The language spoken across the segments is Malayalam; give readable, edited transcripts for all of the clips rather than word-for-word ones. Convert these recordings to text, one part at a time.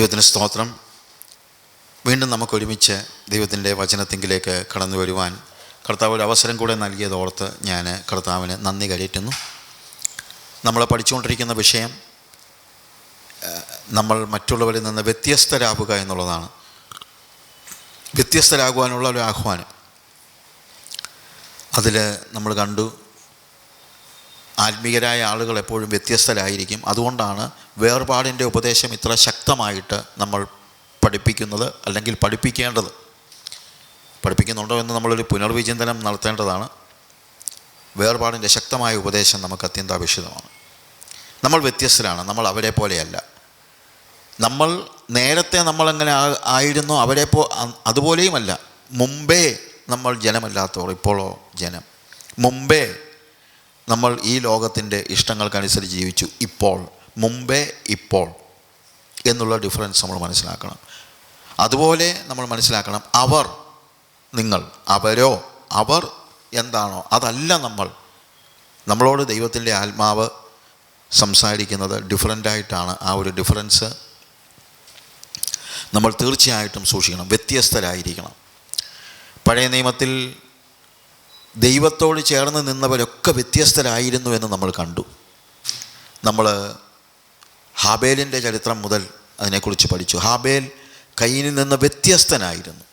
ദൈവത്തിന് സ്തോത്രം. വീണ്ടും നമുക്കൊരുമിച്ച് ദൈവത്തിൻ്റെ വചനത്തിങ്കിലേക്ക് കടന്നു വരുവാൻ കർത്താവ് ഒരു അവസരം കൂടെ നൽകിയതോർത്ത് ഞാൻ കർത്താവിന് നന്ദി കരയറ്റുന്നു. നമ്മൾ പഠിച്ചുകൊണ്ടിരിക്കുന്ന വിഷയം നമ്മൾ മറ്റുള്ളവരിൽ നിന്ന് വ്യത്യസ്തരാകുക എന്നുള്ളതാണ്. വ്യത്യസ്തരാകുവാനുള്ള ഒരു ആഹ്വാനം. അതിൽ നമ്മൾ കണ്ടു, ആത്മീയരായ ആളുകൾ എപ്പോഴും വ്യത്യസ്തരായിരിക്കും. അതുകൊണ്ടാണ് വേർപാടിൻ്റെ ഉപദേശം ഇത്ര ശക്തമായിട്ട് നമ്മൾ പഠിപ്പിക്കുന്നത്, അല്ലെങ്കിൽ പഠിപ്പിക്കേണ്ടത്. പഠിപ്പിക്കുന്നുണ്ടോ എന്ന് നമ്മളൊരു പുനർവിചിന്തനം നടത്തേണ്ടതാണ്. വേർപാടിൻ്റെ ശക്തമായ ഉപദേശം നമുക്ക് അത്യന്താപേക്ഷിതമാണ്. നമ്മൾ വ്യത്യസ്തരാണ്, നമ്മൾ അവരെ പോലെയല്ല. നമ്മൾ നേരത്തെ നമ്മളെങ്ങനെ ആയിരുന്നോ അതുപോലെയുമല്ല. മുമ്പേ നമ്മൾ ജനമല്ലാത്തവർ, ഇപ്പോഴോ ജനം. മുമ്പേ നമ്മൾ ഈ ലോകത്തിൻ്റെ ഇഷ്ടങ്ങൾക്കനുസരിച്ച് ജീവിച്ചു. ഇപ്പോൾ, മുമ്പേ, ഇപ്പോൾ എന്നുള്ള ഡിഫറൻസ് നമ്മൾ മനസ്സിലാക്കണം. അതുപോലെ നമ്മൾ മനസ്സിലാക്കണം, അവർ, നിങ്ങൾ, അവരോ, അവർ എന്താണോ അതല്ല നമ്മൾ. നമ്മളോട് ദൈവത്തിൻ്റെ ആത്മാവ് സംസാരിക്കുന്നത് ഡിഫറൻ്റായിട്ടാണ്. ആ ഒരു ഡിഫറൻസ് നമ്മൾ തീർച്ചയായിട്ടും സൂക്ഷിക്കണം. വ്യത്യസ്തരായിരിക്കണം. പഴയ നിയമത്തിൽ ദൈവത്തോട് ചേർന്ന് നിന്നവരൊക്കെ വ്യത്യസ്തരായിരുന്നു എന്ന് നമ്മൾ കണ്ടു. നമ്മൾ ഹാബേലിൻ്റെ ചരിത്രം മുതൽ അതിനെക്കുറിച്ച് പഠിച്ചു. ഹാബേൽ കയീനിൽ നിന്ന് വ്യത്യസ്തനായിരുന്നു.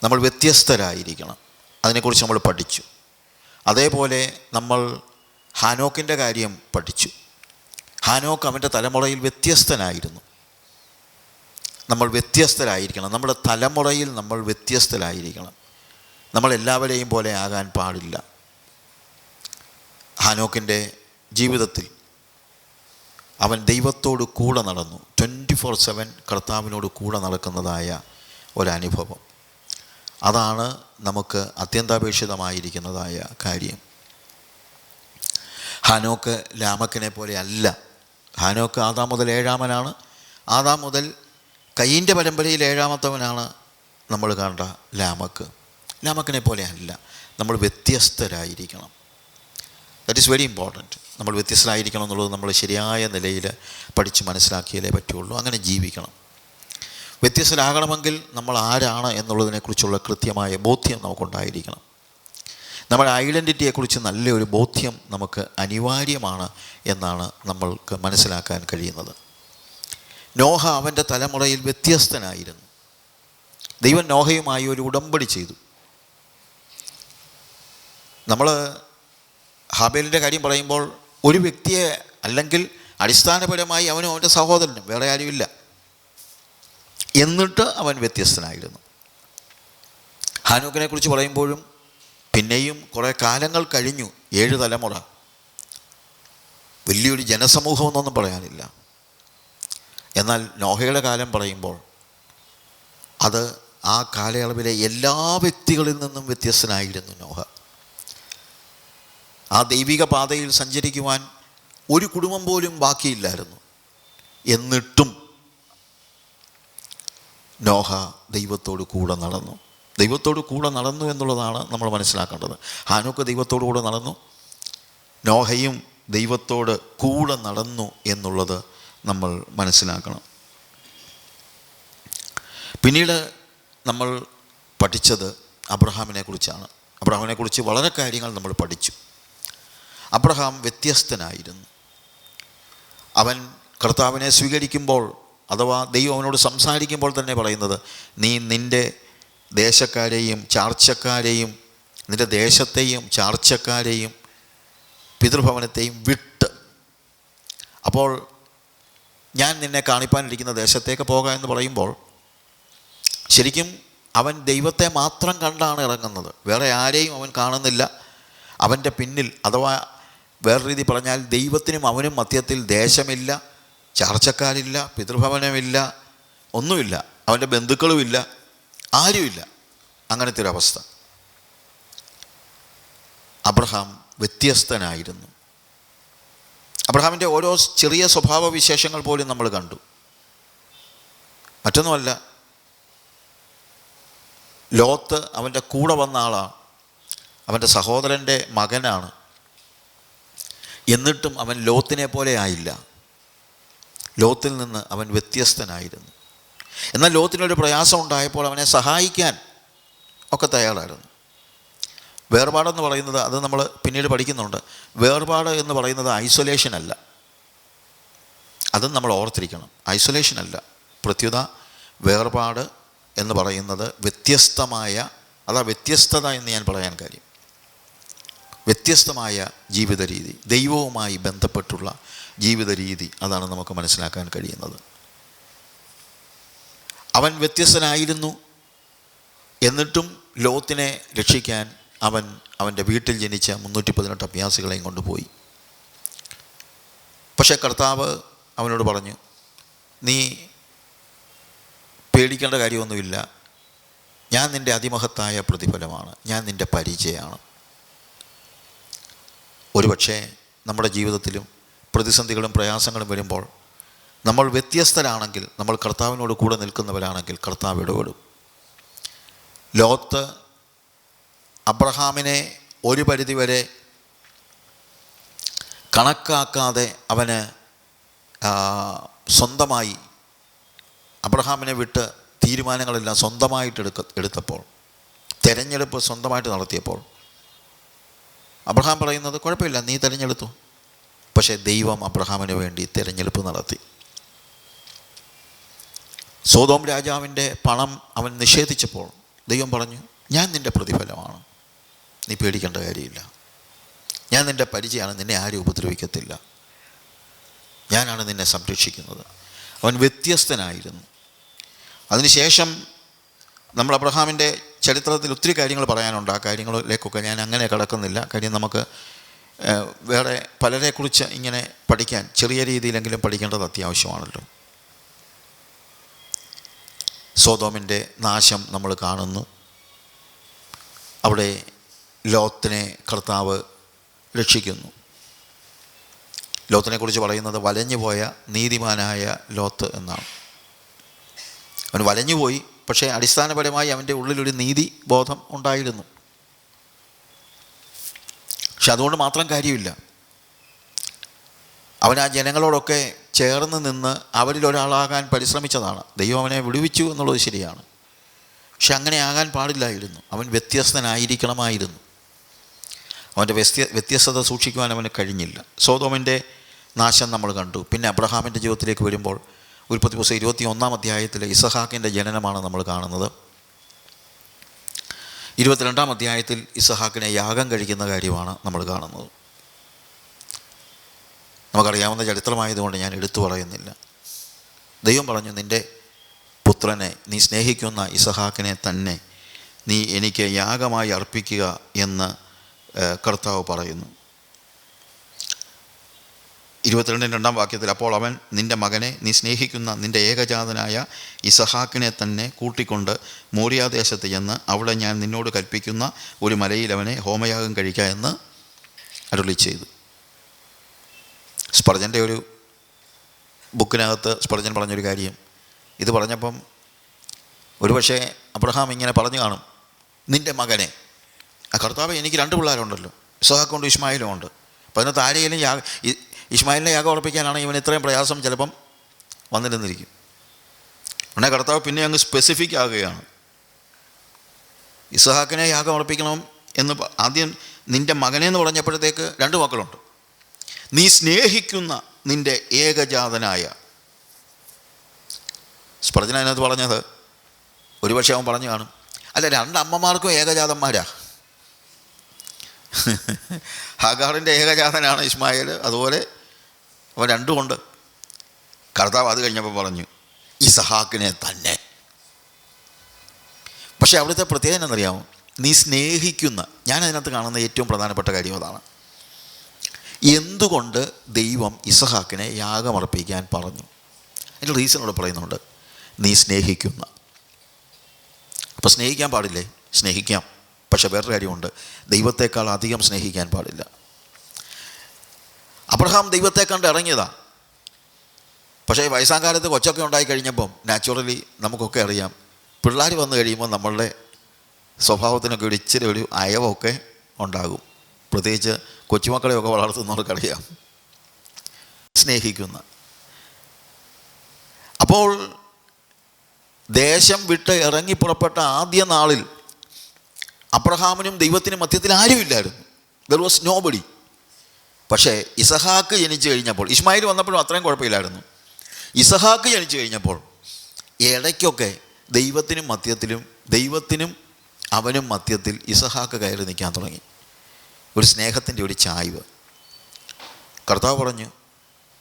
നമ്മൾ വ്യത്യസ്തരായിരിക്കണം, അതിനെക്കുറിച്ച് നമ്മൾ പഠിച്ചു. അതേപോലെ നമ്മൾ ഹാനോക്കിൻ്റെ കാര്യം പഠിച്ചു. ഹാനോക്ക് അവൻ്റെ തലമുറയിൽ വ്യത്യസ്തനായിരുന്നു. നമ്മൾ വ്യത്യസ്തരായിരിക്കണം. നമ്മുടെ തലമുറയിൽ നമ്മൾ വ്യത്യസ്തരായിരിക്കണം. നമ്മളെല്ലാവരെയും പോലെ ആകാൻ പാടില്ല. ഹാനോക്കിൻ്റെ ജീവിതത്തിൽ അവൻ ദൈവത്തോട് കൂടെ നടന്നു. 24/7 കർത്താവിനോട് കൂടെ നടക്കുന്നതായ ഒരനുഭവം. അതാണ് നമുക്ക് അത്യന്താപേക്ഷിതമായിരിക്കുന്നതായ കാര്യം. ഹാനോക്ക് ലാമക്കിനെ പോലെ അല്ല. ഹാനോക്ക് ആദാം മുതൽ 7-ാമനാണ്. ആദാം മുതൽ കയീൻ്റെ പരമ്പരയിൽ 7-ാമത്തവനാണ് നമ്മൾ കണ്ട ലാമക്ക്. ലാമക്കിനെ പോലെ അല്ല. നമ്മൾ വ്യത്യസ്തരായിരിക്കണം. That is very important. നമ്മൾ വ്യത്യസ്തരായിരിക്കണം എന്നുള്ളത് നമ്മൾ ശരിയായ നിലയിൽ പഠിച്ച് മനസ്സിലാക്കിയാലേ പറ്റുള്ളൂ. അങ്ങനെ ജീവിക്കണം. വ്യത്യസ്തരാകണമെങ്കിൽ നമ്മൾ ആരാണ് എന്നുള്ളതിനെക്കുറിച്ചുള്ള കൃത്യമായ ബോധ്യം നമുക്കുണ്ടായിരിക്കണം. നമ്മുടെ ഐഡൻറ്റിറ്റിയെക്കുറിച്ച് നല്ലൊരു ബോധ്യം നമുക്ക് അനിവാര്യമാണ് എന്നാണ് നമ്മൾക്ക് മനസ്സിലാക്കാൻ കഴിയുന്നത്. നോഹ അവൻ്റെ തലമുറയിൽ വ്യത്യസ്തനായിരുന്നു. ദൈവം നോഹയുമായി ഒരു ഉടമ്പടി ചെയ്തു. നമ്മൾ ഹാബേലിൻ്റെ കാര്യം പറയുമ്പോൾ ഒരു വ്യക്തിയെ, അല്ലെങ്കിൽ അടിസ്ഥാനപരമായി അവനും അവൻ്റെ സഹോദരനും, വേറെ ആരുമില്ല. എന്നിട്ട് അവൻ വ്യത്യസ്തനായിരുന്നു. ഹാനോക്കിനെ കുറിച്ച് പറയുമ്പോഴും പിന്നെയും കുറേ കാലങ്ങൾ കഴിഞ്ഞു. 7 തലമുറ. വലിയൊരു ജനസമൂഹമെന്നൊന്നും പറയാനില്ല. എന്നാൽ നോഹയുടെ കാലം പറയുമ്പോൾ അത് ആ കാലയളവിലെ എല്ലാ വ്യക്തികളിൽ നിന്നും വ്യത്യസ്തനായിരുന്നു നോഹ. ആ ദൈവിക പാതയിൽ സഞ്ചരിക്കുവാൻ ഒരു കുടുംബം പോലും ബാക്കിയില്ലായിരുന്നു. എന്നിട്ടും നോഹ ദൈവത്തോട് കൂടെ നടന്നു. ദൈവത്തോട് കൂടെ നടന്നു എന്നുള്ളതാണ് നമ്മൾ മനസ്സിലാക്കേണ്ടത്. ഹാനോക്ക് ദൈവത്തോടു കൂടെ നടന്നു. നോഹയും ദൈവത്തോട് കൂടെ നടന്നു എന്നുള്ളത് നമ്മൾ മനസ്സിലാക്കണം. പിന്നീട് നമ്മൾ പഠിച്ചത് അബ്രഹാമിനെ കുറിച്ചാണ്. അബ്രഹാമിനെ കുറിച്ച് വളരെ കാര്യങ്ങൾ നമ്മൾ പഠിച്ചു. അബ്രഹാം വ്യത്യസ്തനായിരുന്നു. അവൻ കർത്താവിനെ സ്വീകരിക്കുമ്പോൾ, അഥവാ ദൈവം അവനോട് സംസാരിക്കുമ്പോൾ തന്നെ പറയുന്നത്, നീ നിൻ്റെ ദേശക്കാരെയും ചാർച്ചക്കാരെയും, നിൻ്റെ ദേശത്തെയും ചാർച്ചക്കാരെയും പിതൃഭവനത്തെയും വിട്ട്, അപ്പോൾ ഞാൻ നിന്നെ കാണിപ്പാനിരിക്കുന്ന ദേശത്തേക്ക് പോകാം എന്ന് പറയുമ്പോൾ ശരിക്കും അവൻ ദൈവത്തെ മാത്രം കണ്ടാണ് ഇറങ്ങുന്നത്. വേറെ ആരെയും അവൻ കാണുന്നില്ല. അവൻ്റെ പിന്നിൽ, അഥവാ വേറെ രീതി പറഞ്ഞാൽ, ദൈവത്തിനും അവനും മധ്യത്തിൽ ദേശമില്ല, ചാർച്ചക്കാരില്ല, പിതൃഭവനമില്ല, ഒന്നുമില്ല. അവൻ്റെ ബന്ധുക്കളുമില്ല, ആരുമില്ല. അങ്ങനത്തെ ഒരു അവസ്ഥ. അബ്രഹാം വ്യത്യസ്തനായിരുന്നു. അബ്രഹാമിൻ്റെ ഓരോ ചെറിയ സ്വഭാവ വിശേഷങ്ങൾ പോലും നമ്മൾ കണ്ടു. മറ്റൊന്നുമല്ല, ലോത്ത് അവൻ്റെ കൂടെ വന്ന ആളാണ്. അവൻ്റെ സഹോദരൻ്റെ മകനാണ്. എന്നിട്ടും അവൻ ലോത്തിനെ പോലെ ആയില്ല. ലോത്തിൽ നിന്ന് അവൻ വ്യത്യസ്തനായിരുന്നു. എന്നാൽ ലോത്തിനൊരു പ്രയാസം ഉണ്ടായപ്പോൾ അവനെ സഹായിക്കാൻ ഒക്കെ തയ്യാറായിരുന്നു. വേർപാടെന്ന് പറയുന്നത്, അത് നമ്മൾ പിന്നീട് പഠിക്കുന്നുണ്ട്, വേർപാട് എന്ന് പറയുന്നത് ഐസൊലേഷൻ അല്ല. അതും നമ്മൾ ഓർത്തിരിക്കണം. ഐസൊലേഷൻ അല്ല, പ്രത്യുത വേർപാട് എന്ന് പറയുന്നത് വ്യത്യസ്തമായ, അതാ വ്യത്യസ്തത എന്ന് ഞാൻ പറയാൻ കാര്യം. വ്യത്യസ്തമായ ജീവിത രീതി, ദൈവവുമായി ബന്ധപ്പെട്ടുള്ള ജീവിത രീതി, അതാണ് നമുക്ക് മനസ്സിലാക്കാൻ കഴിയുന്നത്. അവൻ വ്യത്യസ്തനായിരുന്നു, എന്നിട്ടും ലോത്തിനെ രക്ഷിക്കാൻ അവൻ്റെ വീട്ടിൽ ജനിച്ച 318 അഭ്യാസികളെയും കൊണ്ടുപോയി. പക്ഷേ കർത്താവ് അവനോട് പറഞ്ഞു, നീ പേടിക്കേണ്ട കാര്യമൊന്നുമില്ല, ഞാൻ നിൻ്റെ അതിമഹത്തായ പ്രതിഫലമാണ്, ഞാൻ നിൻ്റെ പരിചയമാണ്. ഒരുപക്ഷെ നമ്മുടെ ജീവിതത്തിലും പ്രതിസന്ധികളും പ്രയാസങ്ങളും വരുമ്പോൾ നമ്മൾ വ്യത്യസ്തരാണെങ്കിൽ, നമ്മൾ കർത്താവിനോട് കൂടെ നിൽക്കുന്നവരാണെങ്കിൽ കർത്താവ് ഇടപെടും. ലോത്ത് അബ്രഹാമിനെ ഒരു പരിധിവരെ കണക്കാക്കാതെ അവന് സ്വന്തമായി അബ്രഹാമിനെ വിട്ട് തീരുമാനങ്ങളെല്ലാം സ്വന്തമായിട്ട് എടുത്തപ്പോൾ, തിരഞ്ഞെടുപ്പ് സ്വന്തമായിട്ട് നടത്തിയപ്പോൾ അബ്രഹാം പറയുന്നത്, കുഴപ്പമില്ല, നീ തിരഞ്ഞെടുത്തു. പക്ഷേ ദൈവം അബ്രഹാമിന് വേണ്ടി തിരഞ്ഞെടുപ്പ് നടത്തി. സോദോം രാജാവിൻ്റെ പണം അവൻ നിഷേധിച്ചപ്പോൾ ദൈവം പറഞ്ഞു, ഞാൻ നിൻ്റെ പ്രതിഫലമാണ്, നീ പേടിക്കേണ്ട കാര്യമില്ല, ഞാൻ നിൻ്റെ പരിചയമാണ്, നിന്നെ ആരും ഉപദ്രവിക്കത്തില്ല, ഞാനാണ് നിന്നെ സംരക്ഷിക്കുന്നത്. അവൻ വ്യത്യസ്തനായിരുന്നു. അതിനുശേഷം നമ്മൾ അബ്രഹാമിൻ്റെ ചരിത്രത്തിൽ ഒത്തിരി കാര്യങ്ങൾ പറയാനുണ്ട്. ആ കാര്യങ്ങളിലേക്കൊക്കെ ഞാൻ അങ്ങനെ കടക്കുന്നില്ല. കാര്യം നമുക്ക് വേറെ പലരെക്കുറിച്ച് ഇങ്ങനെ പഠിക്കാൻ, ചെറിയ രീതിയിലെങ്കിലും പഠിക്കേണ്ടത് അത്യാവശ്യമാണല്ലോ. സോദോമിൻ്റെ നാശം നമ്മൾ കാണുന്നു. അവിടെ ലോത്തിനെ കർത്താവ് രക്ഷിക്കുന്നു. ലോത്തിനെക്കുറിച്ച് പറയുന്നത് വലഞ്ഞുപോയ നീതിമാനായ ലോത്ത് എന്നാണ്. അവൻ വലഞ്ഞുപോയി, പക്ഷേ അടിസ്ഥാനപരമായി അവൻ്റെ ഉള്ളിലൊരു നീതി ബോധം ഉണ്ടായിരുന്നു. പക്ഷെ അതുകൊണ്ട് മാത്രം കാര്യമില്ല. അവൻ ആ ജനങ്ങളോടൊക്കെ ചേർന്ന് നിന്ന് അവരിലൊരാളാകാൻ പരിശ്രമിച്ചതാണ്. ദൈവം അവനെ വിടുവിച്ചു എന്നുള്ളത് ശരിയാണ്. പക്ഷെ അങ്ങനെ ആകാൻ പാടില്ലായിരുന്നു. അവൻ വ്യത്യസ്തനായിരിക്കണമായിരുന്നു. അവൻ്റെ വ്യത്യസ്തത സൂക്ഷിക്കുവാൻ അവന് കഴിഞ്ഞില്ല. സോദോമിൻ്റെ നാശം നമ്മൾ കണ്ടു. പിന്നെ അബ്രഹാമിൻ്റെ ജീവിതത്തിലേക്ക് വരുമ്പോൾ ഉൽപ്പത്തി പുസ്തകം 21-ാം അധ്യായത്തിൽ ഇസഹാക്കിൻ്റെ ജനനമാണ് നമ്മൾ കാണുന്നത്. 22-ാം അധ്യായത്തിൽ ഇസഹാക്കിനെ യാഗം കഴിക്കുന്ന കാര്യമാണ് നമ്മൾ കാണുന്നത്. നമുക്കറിയാവുന്ന ചരിത്രമായതുകൊണ്ട് ഞാൻ എടുത്തു പറയുന്നില്ല. ദൈവം പറഞ്ഞു, നിൻ്റെ പുത്രനെ, നീ സ്നേഹിക്കുന്ന ഇസഹാക്കിനെ തന്നെ നീ എനിക്ക് യാഗമായി അർപ്പിക്കുക എന്ന് കർത്താവ് പറയുന്നു. 22-ാം വാക്യത്തിൽ, അപ്പോൾ അവൻ നിൻ്റെ മകനെ, നീ സ്നേഹിക്കുന്ന നിൻ്റെ ഏകജാതനായ ഇസഹാക്കിനെ തന്നെ കൂട്ടിക്കൊണ്ട് മോരിയാദേശത്ത് ചെന്ന് അവിടെ ഞാൻ നിന്നോട് കൽപ്പിക്കുന്ന ഒരു മലയിൽ അവനെ ഹോമയാഗം കഴിക്കുക എന്ന് അരുളി ചെയ്തു. സ്പർജൻ്റെ ഒരു ബുക്കിനകത്ത് സ്പർജൻ പറഞ്ഞൊരു കാര്യം, ഇത് പറഞ്ഞപ്പം ഒരുപക്ഷെ അബ്രഹാം ഇങ്ങനെ പറഞ്ഞു കാണും, നിൻ്റെ മകനെ. ആ കർത്താവ്, എനിക്ക് 2 പിള്ളേരുണ്ടല്ലോ, ഇസഹാക്കുണ്ട് ഇസ്മായിലും ഉണ്ട്. അപ്പം അതിനകത്ത് ആരെയും ഇസ്മായിലിനെ യാഗം ഉറപ്പിക്കാനാണ് ഇവൻ ഇത്രയും പ്രയാസം ചിലപ്പം വന്നിരുന്നിരിക്കും. ഉടനെ കർത്താവ് പിന്നെ അങ്ങ് സ്പെസിഫിക് ആകുകയാണ്. ഇസഹാക്കിനെ യാഗം ഉറപ്പിക്കണം എന്ന് ആദ്യം നിൻ്റെ മകനെന്ന് പറഞ്ഞപ്പോഴത്തേക്ക് 2 മക്കളുണ്ട്. നീ സ്നേഹിക്കുന്ന നിൻ്റെ ഏകജാതനായ. സ്പർജൻ അതിനകത്ത് പറഞ്ഞത്, ഒരുപക്ഷെ അവൻ പറഞ്ഞു കാണും, അല്ല 2 അമ്മമാർക്കും ഏകജാതന്മാരാ. ഹാഗാറിൻ്റെ ഏകജാതനാണ് ഇസ്മായേൽ, അതുപോലെ അവൻ 2 ഉണ്ട്. കർത്താവ് അത് കഴിഞ്ഞപ്പോൾ പറഞ്ഞു, ഇസഹാക്കിനെ തന്നെ. പക്ഷേ അവിടുത്തെ പ്രത്യേകത എന്നറിയാമോ? നീ സ്നേഹിക്കുന്ന. ഞാൻ അതിനകത്ത് കാണുന്ന ഏറ്റവും പ്രധാനപ്പെട്ട കാര്യം അതാണ്. എന്തുകൊണ്ട് ദൈവം ഇസഹാക്കിനെ യാഗമർപ്പിക്കാൻ പറഞ്ഞു? അതിൻ്റെ റീസൺ ഇവിടെ പറയുന്നുണ്ട്, നീ സ്നേഹിക്കുന്ന. അപ്പോൾ സ്നേഹിക്കാൻ പാടില്ലേ? സ്നേഹിക്കാം. പക്ഷെ വേറൊരു കാര്യമുണ്ട്, ദൈവത്തെക്കാൾ അധികം സ്നേഹിക്കാൻ പാടില്ല. അബ്രഹാം ദൈവത്തെ കണ്ട് ഇറങ്ങിയതാ. പക്ഷേ വയസ്സാം കാലത്ത് കൊച്ചൊക്കെ ഉണ്ടായി കഴിഞ്ഞപ്പം നാച്ചുറലി നമുക്കൊക്കെ അറിയാം, പിള്ളേർ വന്നു കഴിയുമ്പോൾ നമ്മളുടെ സ്വഭാവത്തിനൊക്കെ ഇച്ചിരി ഒരു അയവൊക്കെ ഉണ്ടാകും. പ്രത്യേകിച്ച് കൊച്ചുമക്കളെയൊക്കെ വളർത്തുന്നവർക്കറിയാം. സ്നേഹിക്കുന്ന. അപ്പോൾ ദേശം വിട്ട് ഇറങ്ങി പുറപ്പെട്ട ആദ്യ നാളിൽ അബ്രഹാമിനും ദൈവത്തിനും മധ്യത്തിൽ ആരുമില്ലായിരുന്നു. There was nobody. പക്ഷേ ഇസഹാക്ക് ജനിച്ചു കഴിഞ്ഞപ്പോൾ, ഇസ്മായിൽ വന്നപ്പോഴും അത്രയും കുഴപ്പമില്ലായിരുന്നു. ഇസഹാക്ക് ജനിച്ചു കഴിഞ്ഞപ്പോൾ ഇടയ്ക്കൊക്കെ ദൈവത്തിനും അവനും മധ്യത്തിൽ ഇസഹാക്ക് കയറി നിൽക്കാൻ തുടങ്ങി. ഒരു സ്നേഹത്തിൻ്റെ ഒരു ചായ്വ്. കർത്താവ് പറഞ്ഞു,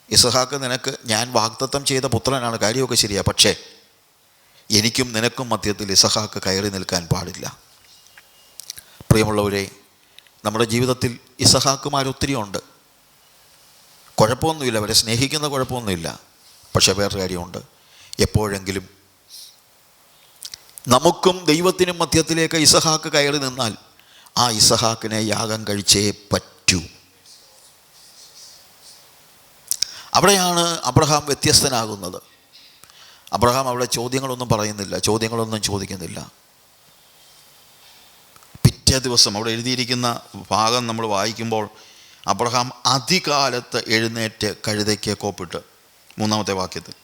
ഇസഹാക്ക് നിനക്ക് ഞാൻ വാഗ്ദത്തം ചെയ്ത പുത്രനാണ്, കാര്യമൊക്കെ ശരിയാണ്, പക്ഷേ എനിക്കും നിനക്കും മധ്യത്തിൽ ഇസഹാക്ക് കയറി നിൽക്കാൻ പാടില്ല. പ്രിയമുള്ളവരെ, നമ്മുടെ ജീവിതത്തിൽ ഇസഹാക്കുമാരൊത്തിരി ഉണ്ട്. കുഴപ്പമൊന്നുമില്ല, അവരെ സ്നേഹിക്കുന്ന കുഴപ്പമൊന്നുമില്ല. പക്ഷേ വേറൊരു കാര്യമുണ്ട്, എപ്പോഴെങ്കിലും നമുക്കും ദൈവത്തിനും മധ്യത്തിലേക്ക് ഇസഹാക്ക് കയറി നിന്നാൽ ആ ഇസഹാക്കിനെ യാഗം കഴിച്ചേ പറ്റൂ. അവിടെയാണ് അബ്രഹാം വ്യത്യസ്തനാകുന്നത്. അബ്രഹാം അവിടെ ചോദ്യങ്ങളൊന്നും പറയുന്നില്ല, ചോദ്യങ്ങളൊന്നും ചോദിക്കുന്നില്ല. പിറ്റേ ദിവസം അവിടെ എഴുതിയിരിക്കുന്ന ഭാഗം നമ്മൾ വായിക്കുമ്പോൾ അബ്രഹാം അതികാലത്ത് എഴുന്നേറ്റ് കഴുതയ്ക്ക് കോപ്പിട്ട്, 3-ാമത്തെ വാക്യത്തിൽ,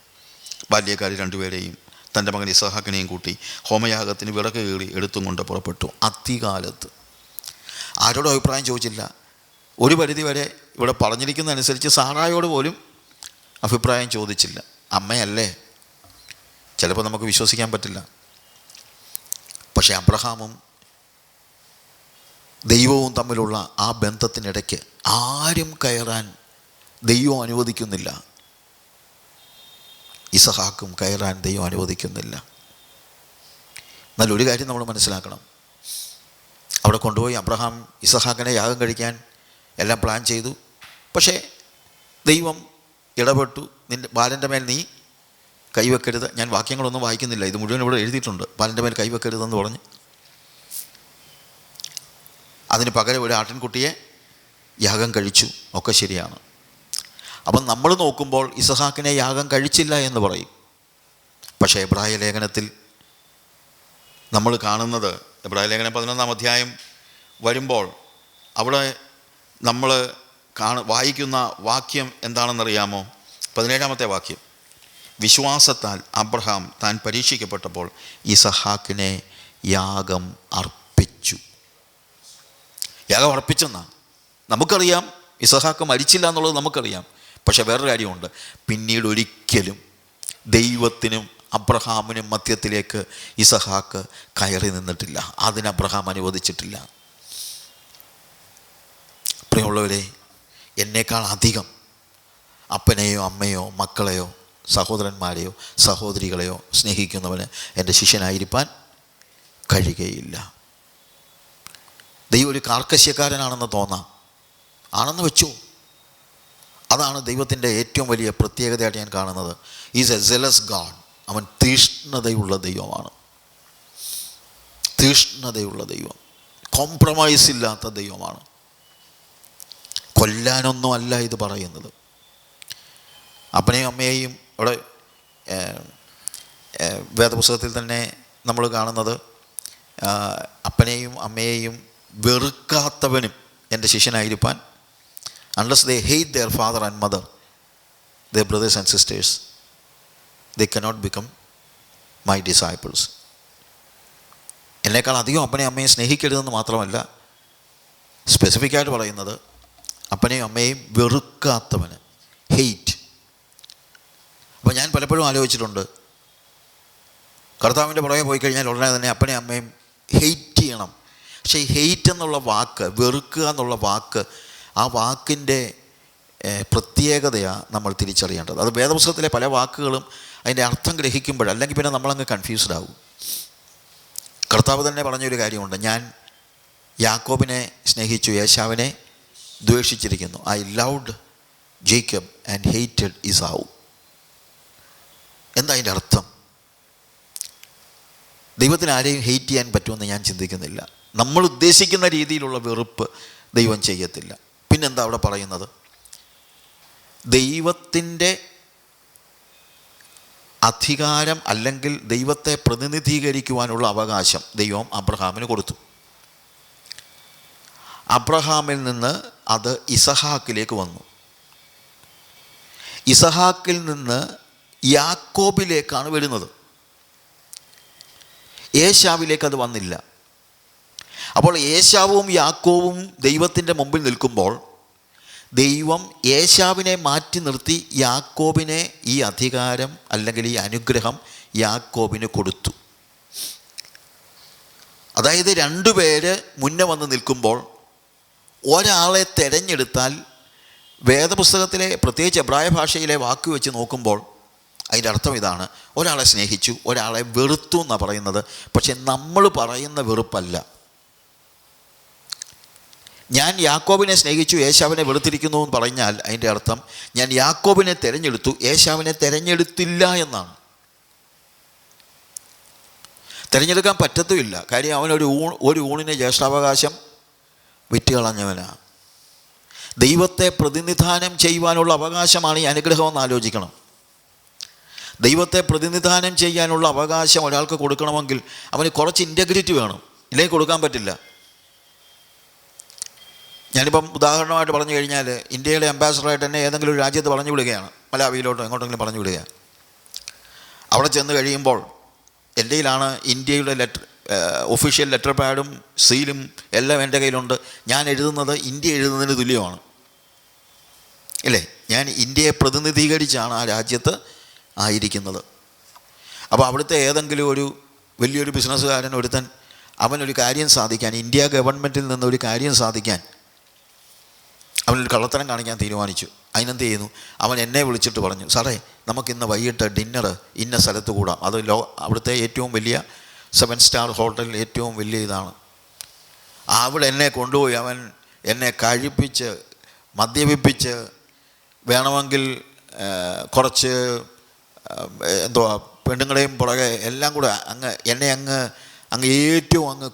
ബാല്യക്കാരി 2 പേരെയും തൻ്റെ മകൻ ഇസഹാക്കിനെയും കൂട്ടി ഹോമയാഗത്തിന് വിറക് കീറി എടുത്തും കൊണ്ട് പുറപ്പെട്ടു. അതികാലത്ത്. ആരോടും അഭിപ്രായം ചോദിച്ചില്ല. ഒരു പരിധി വരെ ഇവിടെ പറഞ്ഞിരിക്കുന്നതനുസരിച്ച് സാറായോട് പോലും അഭിപ്രായം ചോദിച്ചില്ല. അമ്മയല്ലേ, ചിലപ്പോൾ നമുക്ക് വിശ്വസിക്കാൻ പറ്റില്ല. പക്ഷേ അബ്രഹാമും ദൈവവും തമ്മിലുള്ള ആ ബന്ധത്തിനിടയ്ക്ക് ആരും കയറാൻ ദൈവം അനുവദിക്കുന്നില്ല. ഇസഹാക്കും കയറാൻ ദൈവം അനുവദിക്കുന്നില്ല. എന്നാൽ ഒരു കാര്യം നമ്മൾ മനസ്സിലാക്കണം, അവിടെ കൊണ്ടുപോയി അബ്രഹാം ഇസഹാക്കിനെ യാഗം കഴിക്കാൻ എല്ലാം പ്ലാൻ ചെയ്തു. പക്ഷേ ദൈവം ഇടപെട്ടു. നിൻ്റെ ബാലൻ്റെ മേൽ നീ കൈവെക്കരുത്. ഞാൻ വാക്യങ്ങളൊന്നും വായിക്കുന്നില്ല, ഇത് മുഴുവൻ ഇവിടെ എഴുതിയിട്ടുണ്ട്. ബാലൻ്റെ മേൽ കൈവെക്കരുതെന്ന് പറഞ്ഞ് അതിന് പകരം ഒരു ആട്ടിൻകുട്ടിയെ യാഗം കഴിച്ചു. ഒക്കെ ശരിയാണ്. അപ്പം നമ്മൾ നോക്കുമ്പോൾ ഇസഹാക്കിനെ യാഗം കഴിച്ചില്ല എന്ന് പറയും. പക്ഷേ എബ്രായ ലേഖനത്തിൽ നമ്മൾ കാണുന്നത്, എബ്രായ ലേഖനം 11-ാം അധ്യായം വരുമ്പോൾ അവിടെ നമ്മൾ വായിക്കുന്ന വാക്യം എന്താണെന്നറിയാമോ? 17-ാമത്തെ വാക്യം. വിശ്വാസത്താൽ അബ്രഹാം താൻ പരീക്ഷിക്കപ്പെട്ടപ്പോൾ ഇസഹാക്കിനെ യാഗം അർപ്പിച്ചു. യാഗം അർപ്പിച്ചെന്നാ നമുക്കറിയാം. ഇസഹാക്ക് മരിച്ചില്ല എന്നുള്ളത് നമുക്കറിയാം. പക്ഷേ വേറൊരു കാര്യമുണ്ട്, പിന്നീട് ഒരിക്കലും ദൈവത്തിനും അബ്രഹാമിനും മധ്യത്തിലേക്ക് ഇസഹാക്ക് കയറി നിന്നിട്ടില്ല. അതിന് അബ്രഹാം അനുവദിച്ചിട്ടില്ല. പ്രിയമുള്ളവരെ, എന്നേക്കാൾ അധികം അപ്പനെയോ അമ്മയോ മക്കളെയോ സഹോദരന്മാരെയോ സഹോദരികളെയോ സ്നേഹിക്കുന്നവന് എൻ്റെ ശിഷ്യനായിരിക്കാൻ കഴിയുകയില്ല. ദൈവം ഒരു കാർക്കശ്യക്കാരനാണെന്ന് തോന്നാം, ആണെന്ന് വെച്ചു. അതാണ് ദൈവത്തിൻ്റെ ഏറ്റവും വലിയ പ്രത്യേകതയായിട്ട് ഞാൻ കാണുന്നത്. Is A zealous God. അവൻ തീഷ്ണതയുള്ള ദൈവമാണ്. തീഷ്ണതയുള്ള ദൈവം, കോംപ്രമൈസ് ഇല്ലാത്ത ദൈവമാണ്. കൊല്ലാനൊന്നും അല്ല ഇത് പറയുന്നത്. അപ്പനെയും അമ്മയെയും ഇവിടെ വേദപുസ്തകത്തിൽ തന്നെ നമ്മൾ കാണുന്നത്, അപ്പനെയും അമ്മയെയും വെറുക്കാത്തവനും എൻ്റെ ശിഷ്യനായിരിക്കാൻ, unless they hate their father and mother, their brothers and sisters, they cannot become my disciples. എന്നേക്കാൾ അധികം അപ്പനെയും അമ്മയും സ്നേഹിക്കരുതെന്ന് മാത്രമല്ല, സ്പെസിഫിക്കായിട്ട് പറയുന്നത് അപ്പനെയും അമ്മയും വെറുക്കാത്തവന്, ഹെയ്റ്റ്. അപ്പോൾ ഞാൻ പലപ്പോഴും ആലോചിച്ചിട്ടുണ്ട്, കർത്താവിൻ്റെ പുറകെ പോയി കഴിഞ്ഞാൽ ഉടനെ തന്നെ അപ്പനെയും അമ്മയും ഹെയ്റ്റ് ചെയ്യണം. പക്ഷേ ഈ ഹെയ്റ്റ് എന്നുള്ള വാക്ക്, വെറുക്കുക എന്നുള്ള വാക്ക്, ആ വാക്കിൻ്റെ പ്രത്യേകതയാണ് നമ്മൾ തിരിച്ചറിയേണ്ടത്. അത് വേദപുസ്തകത്തിലെ പല വാക്കുകളും അതിൻ്റെ അർത്ഥം ഗ്രഹിക്കുമ്പോൾ, അല്ലെങ്കിൽ പിന്നെ നമ്മളങ്ങ് കൺഫ്യൂസ്ഡ് ആകും. കർത്താവ് തന്നെ പറഞ്ഞൊരു കാര്യമുണ്ട്, ഞാൻ യാക്കോബിനെ സ്നേഹിച്ചു, ഏശാവിനെ ദ്വേഷിച്ചിരിക്കുന്നു. I loved Jacob and ഹെയ്റ്റഡ് ഇസാവ്. എന്താ അതിൻ്റെ അർത്ഥം? ദൈവത്തിന് ആരെയും ഹെയ്റ്റ് ചെയ്യാൻ പറ്റുമെന്ന് ഞാൻ ചിന്തിക്കുന്നില്ല. നമ്മൾ ഉദ്ദേശിക്കുന്ന രീതിയിലുള്ള വെറുപ്പ് ദൈവം ചെയ്യത്തില്ല. പിന്നെന്താ അവിടെ പറയുന്നത്? ദൈവത്തിൻ്റെ അധികാരം അല്ലെങ്കിൽ ദൈവത്തെ പ്രതിനിധീകരിക്കുവാനുള്ള അവകാശം ദൈവം അബ്രഹാമിന് കൊടുത്തു. അബ്രഹാമിൽ നിന്ന് അത് ഇസഹാക്കിലേക്ക് വന്നു. ഇസഹാക്കിൽ നിന്ന് യാക്കോബിലേക്കാണ് വരുന്നത്. ഏശാവിലേക്ക് അത് വന്നില്ല. അപ്പോൾ ഏശാവും യാക്കോവും ദൈവത്തിൻ്റെ മുമ്പിൽ നിൽക്കുമ്പോൾ ദൈവം ഏശാവിനെ മാറ്റി നിർത്തി യാക്കോബിനെ ഈ അധികാരം അല്ലെങ്കിൽ ഈ അനുഗ്രഹം യാക്കോബിന് കൊടുത്തു. അതായത് രണ്ടുപേര് മുന്നേ വന്ന് നിൽക്കുമ്പോൾ ഒരാളെ തിരഞ്ഞെടുത്താൽ വേദപുസ്തകത്തിലെ പ്രത്യേകിച്ച് എബ്രായ ഭാഷയിലെ വാക്ക് വെച്ച് നോക്കുമ്പോൾ അതിൻ്റെ അർത്ഥം ഇതാണ്: ഒരാളെ സ്നേഹിച്ചു, ഒരാളെ വെറുത്തു എന്നാണ് പറയുന്നത്. പക്ഷെ നമ്മൾ പറയുന്ന വെറുപ്പല്ല. ഞാൻ യാക്കോബിനെ സ്നേഹിച്ചു, ഏശാവിനെ വെറുത്തിരിക്കുന്നു എന്ന് പറഞ്ഞാൽ അതിൻ്റെ അർത്ഥം ഞാൻ യാക്കോബിനെ തിരഞ്ഞെടുത്തു, ഏശാവിനെ തിരഞ്ഞെടുത്തില്ല എന്നാണ്. തിരഞ്ഞെടുക്കാൻ പറ്റത്തുമില്ല. കാര്യം അവനൊരു ഊണിന് ജ്യേഷ്ഠാവകാശം വിറ്റുകളഞ്ഞവനാണ്. ദൈവത്തെ പ്രതിനിധാനം ചെയ്യുവാനുള്ള അവകാശമാണ് ഈ അനുഗ്രഹമെന്ന് ആലോചിക്കണം. ദൈവത്തെ പ്രതിനിധാനം ചെയ്യാനുള്ള അവകാശം ഒരാൾക്ക് കൊടുക്കണമെങ്കിൽ അവന് കുറച്ച് ഇൻറ്റഗ്രിറ്റി വേണം, ഇല്ലെങ്കിൽ കൊടുക്കാൻ പറ്റില്ല. ഞാനിപ്പം ഉദാഹരണമായിട്ട് പറഞ്ഞു കഴിഞ്ഞാൽ, ഇന്ത്യയുടെ അംബാസഡറായിട്ട് എന്നെ ഏതെങ്കിലും ഒരു രാജ്യത്ത് പറഞ്ഞു വിടുകയാണ്, മലാവിയിലോട്ടോ എങ്ങോട്ടെങ്കിലും പറഞ്ഞു വിടുക. അവിടെ ചെന്ന് കഴിയുമ്പോൾ എൻ്റെ കയ്യിലാണ് ഇന്ത്യയുടെ ഒഫീഷ്യൽ ലെറ്റർ പാഡും സീലും എല്ലാം എൻ്റെ കയ്യിലുണ്ട്. ഞാൻ എഴുതുന്നത് ഇന്ത്യ എഴുതുന്നതിന് തുല്യമാണ്, ഇല്ലേ? ഞാൻ ഇന്ത്യയെ പ്രതിനിധീകരിച്ചാണ് ആ രാജ്യത്ത് ആയിരിക്കുന്നത്. അപ്പോൾ അവിടുത്തെ ഏതെങ്കിലും ഒരു വലിയൊരു ബിസിനസ്സുകാരൻ ഒരുത്തൻ അവനൊരു കാര്യം സാധിക്കാൻ, ഇന്ത്യ ഗവൺമെൻറ്റിൽ നിന്നൊരു കാര്യം സാധിക്കാൻ അവനൊരു കള്ളത്തരം കാണിക്കാൻ തീരുമാനിച്ചു. അതിനെന്ത് ചെയ്യുന്നു? അവൻ എന്നെ വിളിച്ചിട്ട് പറഞ്ഞു, സാറേ നമുക്കിന്ന് വൈകിട്ട് ഡിന്നർ ഇന്ന സ്ഥലത്ത് കൂടാം. അത് അവിടുത്തെ ഏറ്റവും വലിയ 7 സ്റ്റാർ ഹോട്ടൽ, ഏറ്റവും വലിയ ഇതാണ്. അവിടെ എന്നെ കൊണ്ടുപോയി അവൻ എന്നെ കഴിപ്പിച്ച് മദ്യപിപ്പിച്ച് വേണമെങ്കിൽ കുറച്ച് എന്തുവാ പെണ്ണുങ്ങളെയും പുറകെ എല്ലാം കൂടെ എന്നെ അങ്ങ് ഏറ്റവും